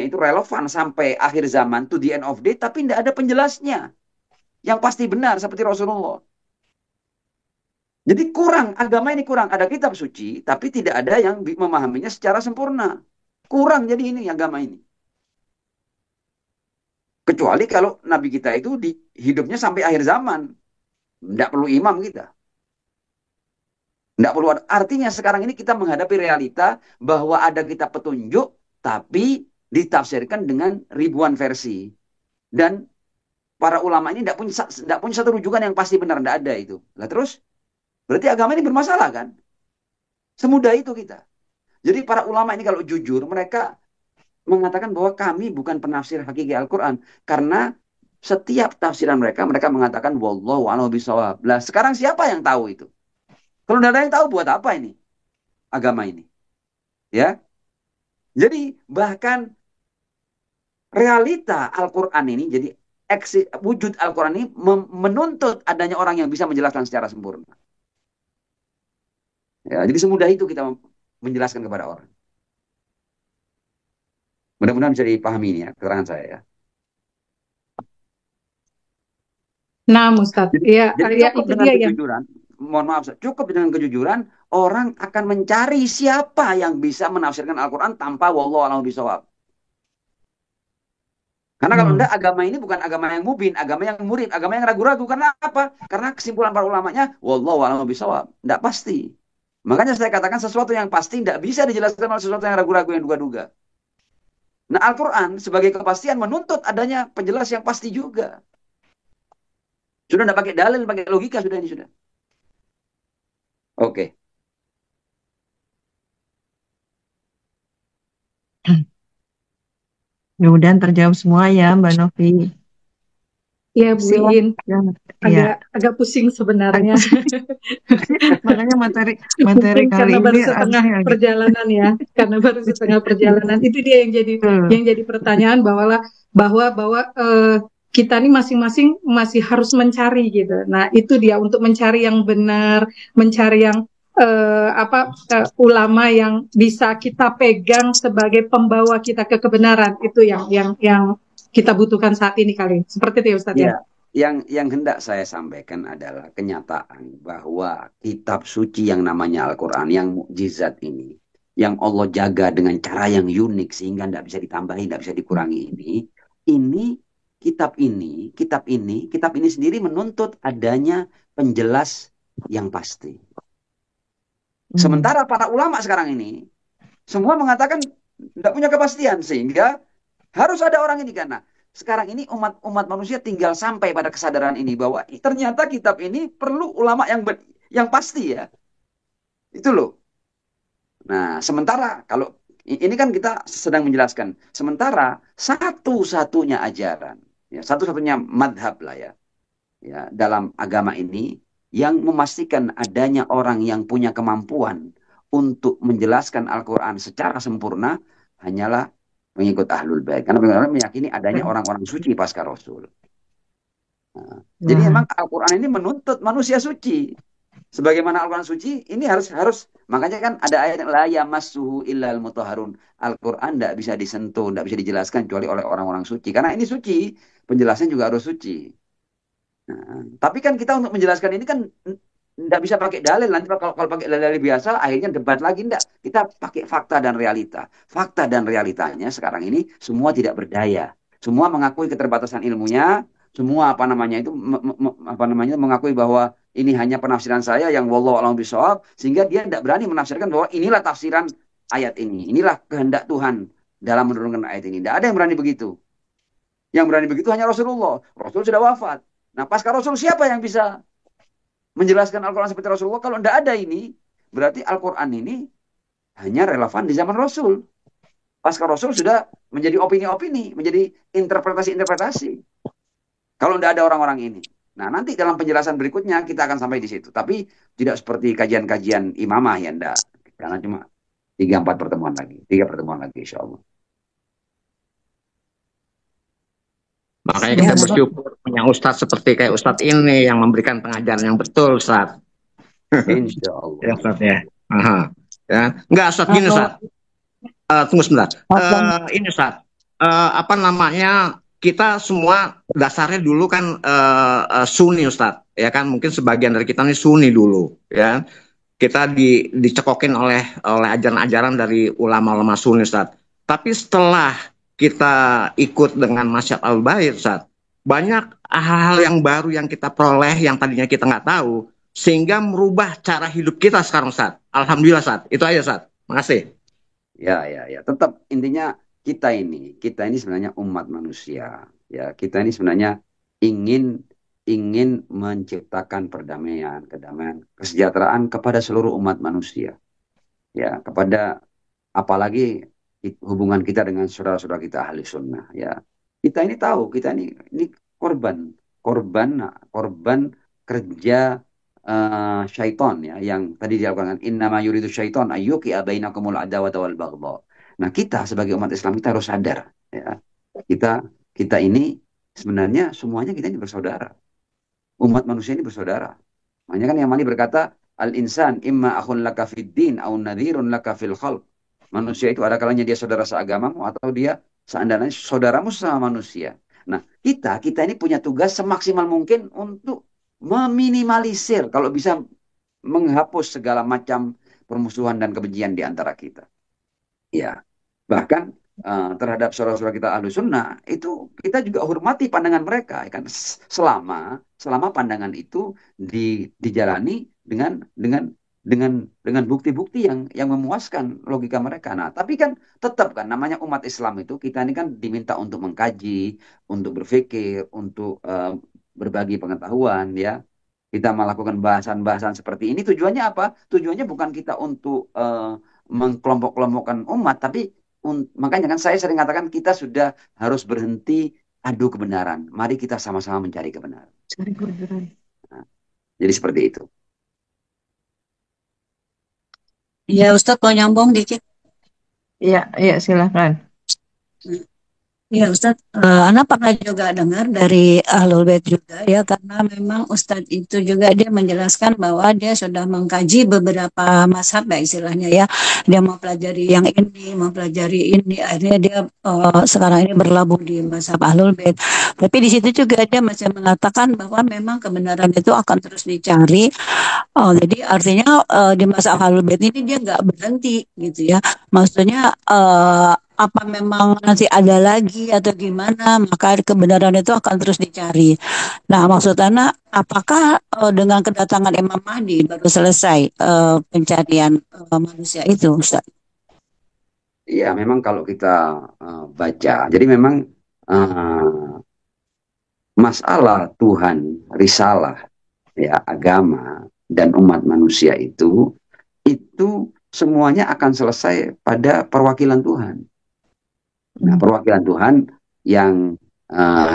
itu relevan sampai akhir zaman, to the end of day, tapi tidak ada penjelasnya. Yang pasti benar seperti Rasulullah. Jadi agama ini kurang. Ada kitab suci, tapi tidak ada yang memahaminya secara sempurna. Kurang jadi ini agama ini. Kecuali kalau Nabi kita itu hidupnya sampai akhir zaman. Tidak perlu imam kita. Tidak perlu ada. Artinya sekarang ini kita menghadapi realita bahwa ada kitab petunjuk, tapi ditafsirkan dengan ribuan versi. Dan para ulama ini tidak punya satu rujukan yang pasti benar. Tidak ada itu. Nah terus, berarti agama ini bermasalah kan? Semudah itu kita. Jadi para ulama ini kalau jujur, mereka mengatakan bahwa kami bukan penafsir hakiki Al-Quran. Karena setiap tafsiran mereka mengatakan wallahu a'lam bishawab. Lah sekarang siapa yang tahu itu? Kalau tidak ada yang tahu, buat apa ini agama ini? Ya. Jadi bahkan realita Al-Quran ini, jadi wujud Al-Quran ini menuntut adanya orang yang bisa menjelaskan secara sempurna. Ya, jadi semudah itu kita menjelaskan kepada orang. Mudah-mudahan bisa dipahami ini ya, keterangan saya ya. Nah, Ustadz, jadi cukup dengan kejujuran. Mohon maaf, cukup dengan kejujuran, orang akan mencari siapa yang bisa menafsirkan Al-Quran tanpa wallahu a'lam bishawab. Karena kalau enggak, agama ini bukan agama yang mubin, agama yang murid, agama yang ragu-ragu. Karena apa? Karena kesimpulan para ulamanya, wallahu a'lam bishawab, enggak pasti. Makanya saya katakan sesuatu yang pasti enggak bisa dijelaskan oleh sesuatu yang ragu-ragu, yang duga-duga. Nah, Al-Quran sebagai kepastian menuntut adanya penjelas yang pasti juga. Sudah enggak pakai dalil, pakai logika sudah ini sudah. Oke. Mudah-mudahan terjawab semua ya, Mbak Novi. Iya, Bu Iin. Ya. Agak pusing sebenarnya. Makanya materi Mungkin kali karena ini baru setengah perjalanan ya, karena baru setengah perjalanan. Itu dia yang jadi pertanyaan bahwa kita ini masing-masing masih harus mencari gitu. Nah, itu dia untuk mencari yang benar, mencari yang ulama yang bisa kita pegang sebagai pembawa kita ke kebenaran. Itu yang kita butuhkan saat ini kali. Seperti itu ya, Ustaz ya. Yang hendak saya sampaikan adalah kenyataan bahwa kitab suci yang namanya Al-Quran, yang mukjizat ini, yang Allah jaga dengan cara yang unik sehingga tidak bisa ditambahi, tidak bisa dikurangi kitab ini sendiri menuntut adanya penjelas yang pasti. Sementara para ulama sekarang ini semua mengatakan tidak punya kepastian, sehingga harus ada orang ini. Karena sekarang ini umat manusia tinggal sampai pada kesadaran ini bahwa ternyata kitab ini perlu ulama yang pasti ya. Itu loh. Nah, sementara kalau ini kan kita sedang menjelaskan, sementara satu-satunya ajaran, ya, satu-satunya madhab lah ya, dalam agama ini yang memastikan adanya orang yang punya kemampuan untuk menjelaskan Al-Quran secara sempurna hanyalah mengikut Ahlul Bait. Karena mereka meyakini adanya orang-orang suci pasca Rasul. Nah, jadi memang Al-Quran ini menuntut manusia suci. Sebagaimana Al-Quran suci, ini harus makanya kan ada ayat la yamassuhu illal mutahharun. Al-Quran tidak bisa disentuh, tidak bisa dijelaskan kecuali oleh orang-orang suci. Karena ini suci, penjelasannya juga harus suci. Nah, tapi kan kita untuk menjelaskan ini kan tidak bisa pakai dalil. Nanti kalau pakai dalil biasa, akhirnya debat lagi. Tidak. Kita pakai fakta dan realita. Fakta dan realitanya sekarang ini semua tidak berdaya. Semua mengakui keterbatasan ilmunya. Semua mengakui bahwa ini hanya penafsiran saya yang wallahu a'lam bishawab, sehingga dia tidak berani menafsirkan bahwa inilah tafsiran ayat ini. Inilah kehendak Tuhan dalam menurunkan ayat ini. Tidak ada yang berani begitu. Yang berani begitu hanya Rasulullah. Rasul sudah wafat. Nah, pasca Rasul siapa yang bisa menjelaskan Al-Quran seperti Rasulullah? Kalau tidak ada ini, berarti Al-Quran ini hanya relevan di zaman Rasul. Pasca Rasul sudah menjadi opini-opini, menjadi interpretasi-interpretasi. Kalau tidak ada orang-orang ini. Nah, nanti dalam penjelasan berikutnya kita akan sampai di situ. Tapi tidak seperti kajian-kajian imamah ya, enggak. Karena cuma 3 pertemuan lagi, insya Allah. Makanya kita bersyukur punya Ustadz seperti kayak Ustadz ini yang memberikan pengajaran yang betul, Ustadz. Insya Allah. Ya, Ustadz ya. Ya. Enggak, Ustadz, gini, Ustadz. Tunggu sebentar. Ini, Ustadz. Kita semua dasarnya dulu kan Sunni, Ustadz. Ya kan, mungkin sebagian dari kita ini Sunni dulu. Ya. Kita dicekokin oleh ajaran-ajaran dari ulama-ulama Sunni, Ustadz. Tapi setelah kita ikut dengan Masyad Al-Bait, Ustadz, banyak hal-hal yang baru yang kita peroleh yang tadinya kita nggak tahu, sehingga merubah cara hidup kita sekarang, Ustadz. Alhamdulillah, Ustadz. Itu aja, Ustadz. Makasih. Ya. Tetap intinya kita ini sebenarnya umat manusia. Ya, kita ini sebenarnya ingin menciptakan perdamaian, kedamaian, kesejahteraan kepada seluruh umat manusia. Ya, kepada apalagi hubungan kita dengan saudara-saudara kita ahli sunnah. Ya, kita ini tahu, kita ini korban kerja syaitan ya, yang tadi dilakukan innama yuridu syaitan ayyuki bainakumul adawata wal baghdha. Nah, kita sebagai umat Islam kita harus sadar ya. Kita ini sebenarnya semuanya kita ini bersaudara. Umat manusia ini bersaudara. Makanya kan yang Mali berkata al-insan imma akhun laka fid din au nadhirun laka fil khalq. Manusia itu ada kalanya dia saudara seagamamu atau dia seandainya saudaramu sama manusia. Nah, kita ini punya tugas semaksimal mungkin untuk meminimalisir, kalau bisa menghapus segala macam permusuhan dan kebencian di antara kita. Ya, bahkan terhadap saudara-saudara kita ahlu sunnah, itu kita juga hormati pandangan mereka, ya kan? Selama pandangan itu dijalani dengan bukti-bukti yang memuaskan logika mereka. Nah, tapi kan tetap kan namanya umat Islam itu kita ini kan diminta untuk mengkaji, untuk berpikir, untuk berbagi pengetahuan, ya. Kita melakukan bahasan-bahasan seperti ini tujuannya apa? Tujuannya bukan kita untuk mengkelompok-kelompokkan umat, tapi makanya kan saya sering katakan kita sudah harus berhenti adu kebenaran. Mari kita sama-sama mencari kebenaran. Nah, jadi seperti itu. Ya, Ustadz mau nyambung dikit. Iya, silakan. Ya Ustadz, Ana pernah juga dengar dari Ahlul Bait juga ya, karena memang Ustadz itu juga dia menjelaskan bahwa dia sudah mengkaji beberapa mazhab ya istilahnya ya. Dia mau pelajari yang ini, mau pelajari ini, akhirnya dia sekarang ini berlabuh di mazhab Ahlul Bait. Tapi di situ juga dia masih mengatakan bahwa memang kebenaran itu akan terus dicari. Jadi artinya di mazhab Ahlul Bait ini dia nggak berhenti gitu ya. Maksudnya apa memang nanti ada lagi atau gimana, maka kebenaran itu akan terus dicari. Nah, maksud Ana, apakah dengan kedatangan Imam Mahdi baru selesai pencarian manusia itu, Ustaz? Iya, memang kalau kita baca, jadi memang masalah Tuhan, risalah, ya, agama, dan umat manusia itu semuanya akan selesai pada perwakilan Tuhan. Nah, perwakilan Tuhan yang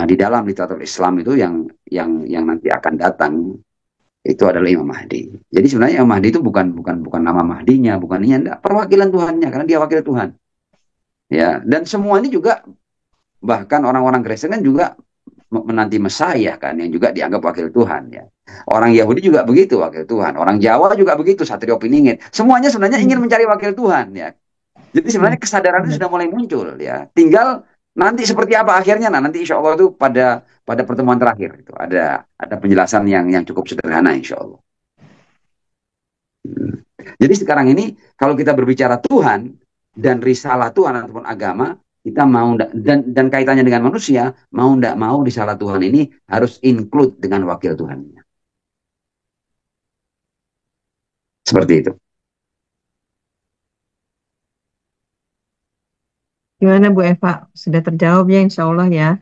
di dalam literatur Islam itu yang nanti akan datang itu adalah Imam Mahdi. Jadi sebenarnya Imam Mahdi itu bukan nama Mahdinya, bukan ini, enggak, perwakilan Tuhannya, karena dia wakil Tuhan. Ya, dan semua ini juga bahkan orang-orang Kristen kan juga menanti Mesias kan, yang juga dianggap wakil Tuhan, ya. Orang Yahudi juga begitu, wakil Tuhan. Orang Jawa juga begitu, Satrio Piningit. Semuanya sebenarnya ingin mencari wakil Tuhan, ya. Jadi sebenarnya kesadaran itu sudah mulai muncul, ya. Tinggal nanti seperti apa akhirnya, nah nanti insya Allah itu pada pertemuan terakhir itu ada penjelasan yang cukup sederhana insya Allah. Jadi sekarang ini kalau kita berbicara Tuhan dan risalah Tuhan ataupun agama, kita mau dan kaitannya dengan manusia, mau tidak mau risalah Tuhan ini harus include dengan wakil Tuhannya. Seperti itu. Gimana Bu Eva? Sudah terjawab ya insya Allah ya?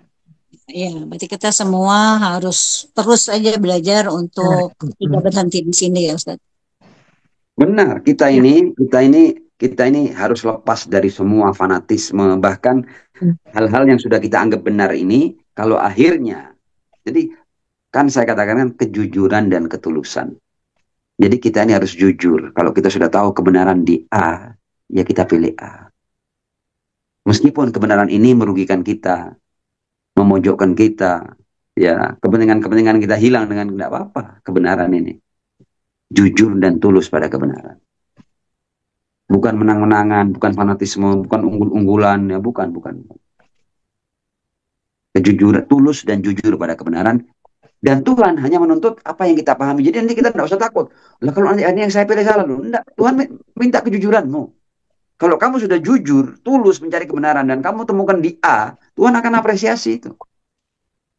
Iya, berarti kita semua harus terus aja belajar untuk tidak berhenti di sini ya Ustaz. Benar, kita ini harus lepas dari semua fanatisme, bahkan hal-hal yang sudah kita anggap benar ini, kalau akhirnya, jadi kan saya katakan kan kejujuran dan ketulusan. Jadi kita ini harus jujur. Kalau kita sudah tahu kebenaran di A, ya kita pilih A. Meskipun kebenaran ini merugikan kita, memojokkan kita, ya kepentingan kita hilang dengan tidak apa-apa kebenaran ini. Jujur dan tulus pada kebenaran. Bukan menang-menangan, bukan fanatisme, bukan unggul-unggulan, ya bukan. Kejujuran, tulus dan jujur pada kebenaran. Dan Tuhan hanya menuntut apa yang kita pahami. Jadi nanti kita tidak usah takut. Lah kalau nanti yang saya pilih salah, enggak. Tuhan minta kejujuranmu. Kalau kamu sudah jujur, tulus mencari kebenaran, dan kamu temukan di A, Tuhan akan apresiasi itu.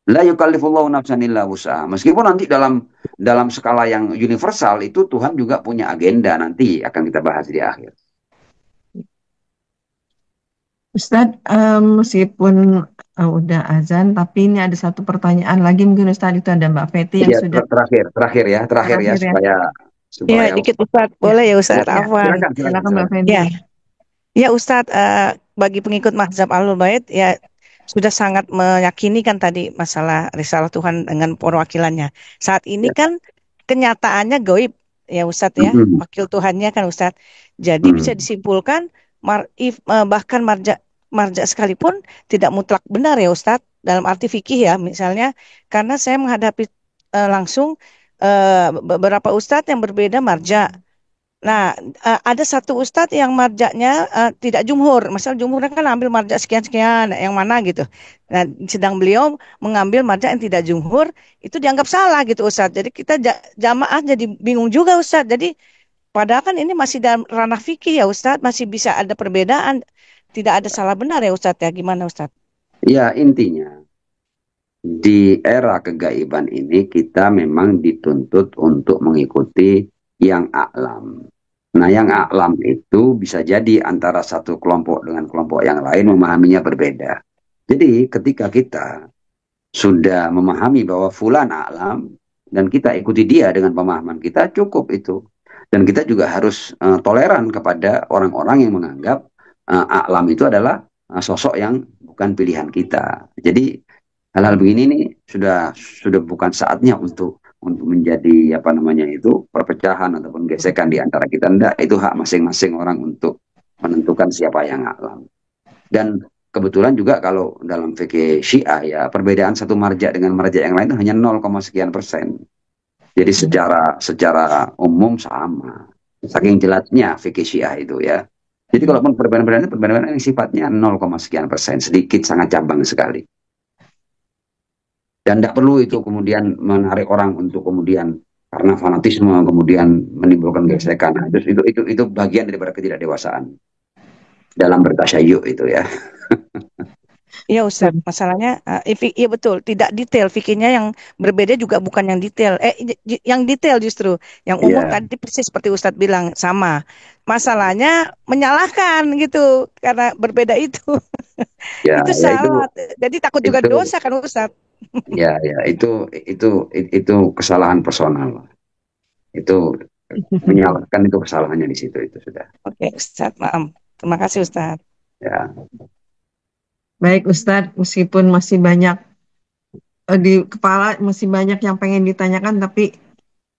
La yukallifullahu nafsan illa wus'aha. Meskipun nanti dalam skala yang universal itu Tuhan juga punya agenda, nanti akan kita bahas di akhir. Ustadz, meskipun udah azan, tapi ini ada satu pertanyaan lagi mungkin Ustadz, itu ada Mbak Feti yang sudah terakhir ya supaya ya dikit Ustadz, boleh ya Ustadz Afwan. Silakan Mbak Feti. Ya Ustadz, bagi pengikut mazhab Ahlul Bait ya sudah sangat meyakini kan tadi masalah risalah Tuhan dengan perwakilannya. Saat ini kan kenyataannya gaib ya Ustadz ya, wakil Tuhannya kan Ustadz. Jadi bisa disimpulkan bahkan marja sekalipun tidak mutlak benar ya Ustadz, dalam arti fikih ya misalnya, karena saya menghadapi langsung beberapa Ustadz yang berbeda marja. Nah, ada satu Ustadz yang marjaknya tidak jumhur. Misal jumhurnya kan ambil marjak sekian-sekian, yang mana gitu. Nah, sedang beliau mengambil marjak yang tidak jumhur, itu dianggap salah gitu Ustadz. Jadi kita jamaah jadi bingung juga Ustadz. Jadi padahal kan ini masih dalam ranah fikih ya Ustadz, masih bisa ada perbedaan. tidak ada salah benar ya Ustadz ya, gimana Ustadz? Ya, intinya di era kegaiban ini kita memang dituntut untuk mengikuti yang a'lam. Nah, yang a'lam itu bisa jadi antara satu kelompok dengan kelompok yang lain memahaminya berbeda. Jadi ketika kita sudah memahami bahwa fulan a'lam dan kita ikuti dia dengan pemahaman kita, cukup itu. Dan kita juga harus toleran kepada orang-orang yang menganggap a'lam itu adalah sosok yang bukan pilihan kita. Jadi hal-hal begini nih sudah bukan saatnya untuk menjadi apa namanya itu perpecahan ataupun gesekan di antara kita. Enggak, itu hak masing-masing orang untuk menentukan siapa yang a'lam. Dan kebetulan juga kalau dalam fikih Syiah ya, perbedaan satu marja dengan marja yang lain hanya 0, sekian persen. Jadi secara umum sama. Saking jelasnya fikih Syiah itu ya. Jadi kalaupun perbedaan yang sifatnya 0, sekian persen, sedikit, sangat cabang sekali. Dan tidak perlu itu kemudian menarik orang untuk kemudian karena fanatisme kemudian menimbulkan gesekan. Nah, itu bagian daripada ketidakdewasaan dalam bertasyayyu itu ya. Iya Ustaz, masalahnya iya betul, tidak detail. Fikirnya yang berbeda juga bukan yang detail. Yang detail justru, yang umum tadi persis seperti Ustaz bilang sama. Masalahnya menyalahkan gitu karena berbeda itu. Itu salah. Jadi takut juga dosa kan Ustaz. Ya, itu kesalahan personal. Itu menyalahkan, itu kesalahannya di situ itu sudah. Oke, Ustaz, maaf. Terima kasih Ustaz. Ya. Baik Ustadz, meskipun masih banyak di kepala, masih banyak yang pengen ditanyakan, tapi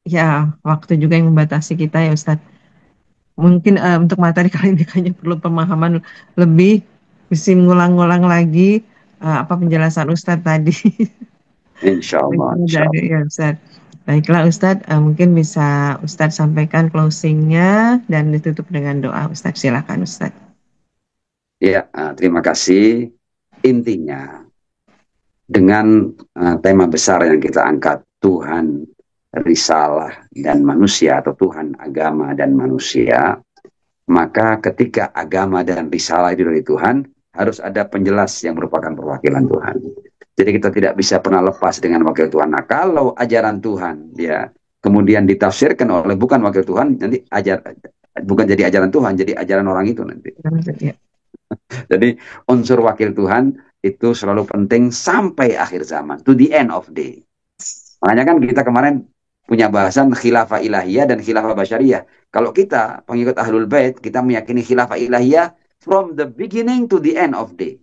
ya waktu juga yang membatasi kita ya Ustadz. Mungkin untuk materi kali ini kayaknya perlu pemahaman lebih, mesti ngulang-ngulang lagi apa penjelasan Ustadz tadi. Insya Allah. Ya Ustadz. Baiklah Ustadz, mungkin bisa Ustadz sampaikan closingnya dan ditutup dengan doa. Ustadz, silakan Ustadz. Ya, terima kasih. Intinya, dengan tema besar yang kita angkat, Tuhan, risalah, dan manusia, atau Tuhan, agama, dan manusia, maka ketika agama dan risalah itu dari Tuhan, harus ada penjelas yang merupakan perwakilan Tuhan. Jadi kita tidak bisa pernah lepas dengan wakil Tuhan. Nah, kalau ajaran Tuhan ya kemudian ditafsirkan oleh bukan wakil Tuhan, nanti bukan jadi ajaran Tuhan, jadi ajaran orang itu nanti. Jadi unsur wakil Tuhan itu selalu penting sampai akhir zaman, to the end of day. Makanya kan kita kemarin punya bahasan khilafah ilahiyah dan khilafah basyariyah. Kalau kita pengikut Ahlul Bait, kita meyakini khilafah ilahiyah from the beginning to the end of day.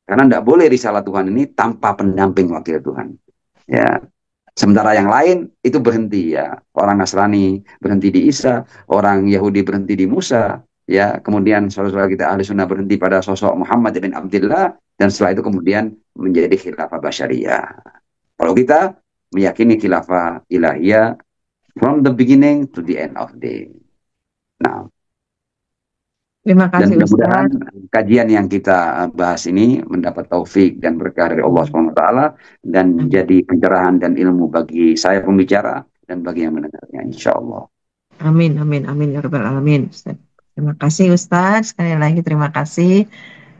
Karena tidak boleh risalah Tuhan ini tanpa pendamping wakil Tuhan. Ya. Sementara yang lain itu berhenti ya. Orang Nasrani berhenti di Isa, orang Yahudi berhenti di Musa, ya. Kemudian saudara-saudara kita Ahli Sunnah berhenti pada sosok Muhammad bin Abdullah, dan setelah itu kemudian menjadi khilafah basyariyah. Kalau kita meyakini khilafah ilahiyah from the beginning to the end of day. Nah, terima kasih, dan mudah-mudahan kajian yang kita bahas ini mendapat taufik dan berkah dari Allah SWT dan menjadi pencerahan dan ilmu bagi saya pembicara dan bagi yang mendengarnya, insya Allah. Amin, amin, amin ya rabbal alamin. Terima kasih Ustadz, sekali lagi terima kasih.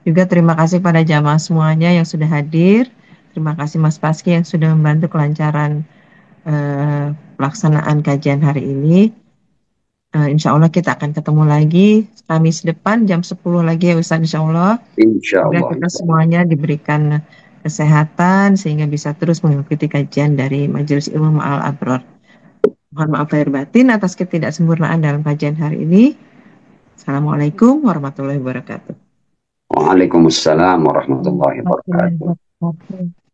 Juga terima kasih pada jamaah semuanya yang sudah hadir. Terima kasih Mas Paski yang sudah membantu kelancaran pelaksanaan kajian hari ini. Insya Allah kita akan ketemu lagi Kamis depan jam 10 lagi ya Ustaz, insya Allah. Insya Allah. Kita semuanya diberikan kesehatan sehingga bisa terus mengikuti kajian dari Majelis Ilmu Ma'al Abror. Mohon maaf lahir batin atas ketidaksempurnaan dalam kajian hari ini. Assalamualaikum warahmatullahi wabarakatuh. Waalaikumsalam warahmatullahi wabarakatuh.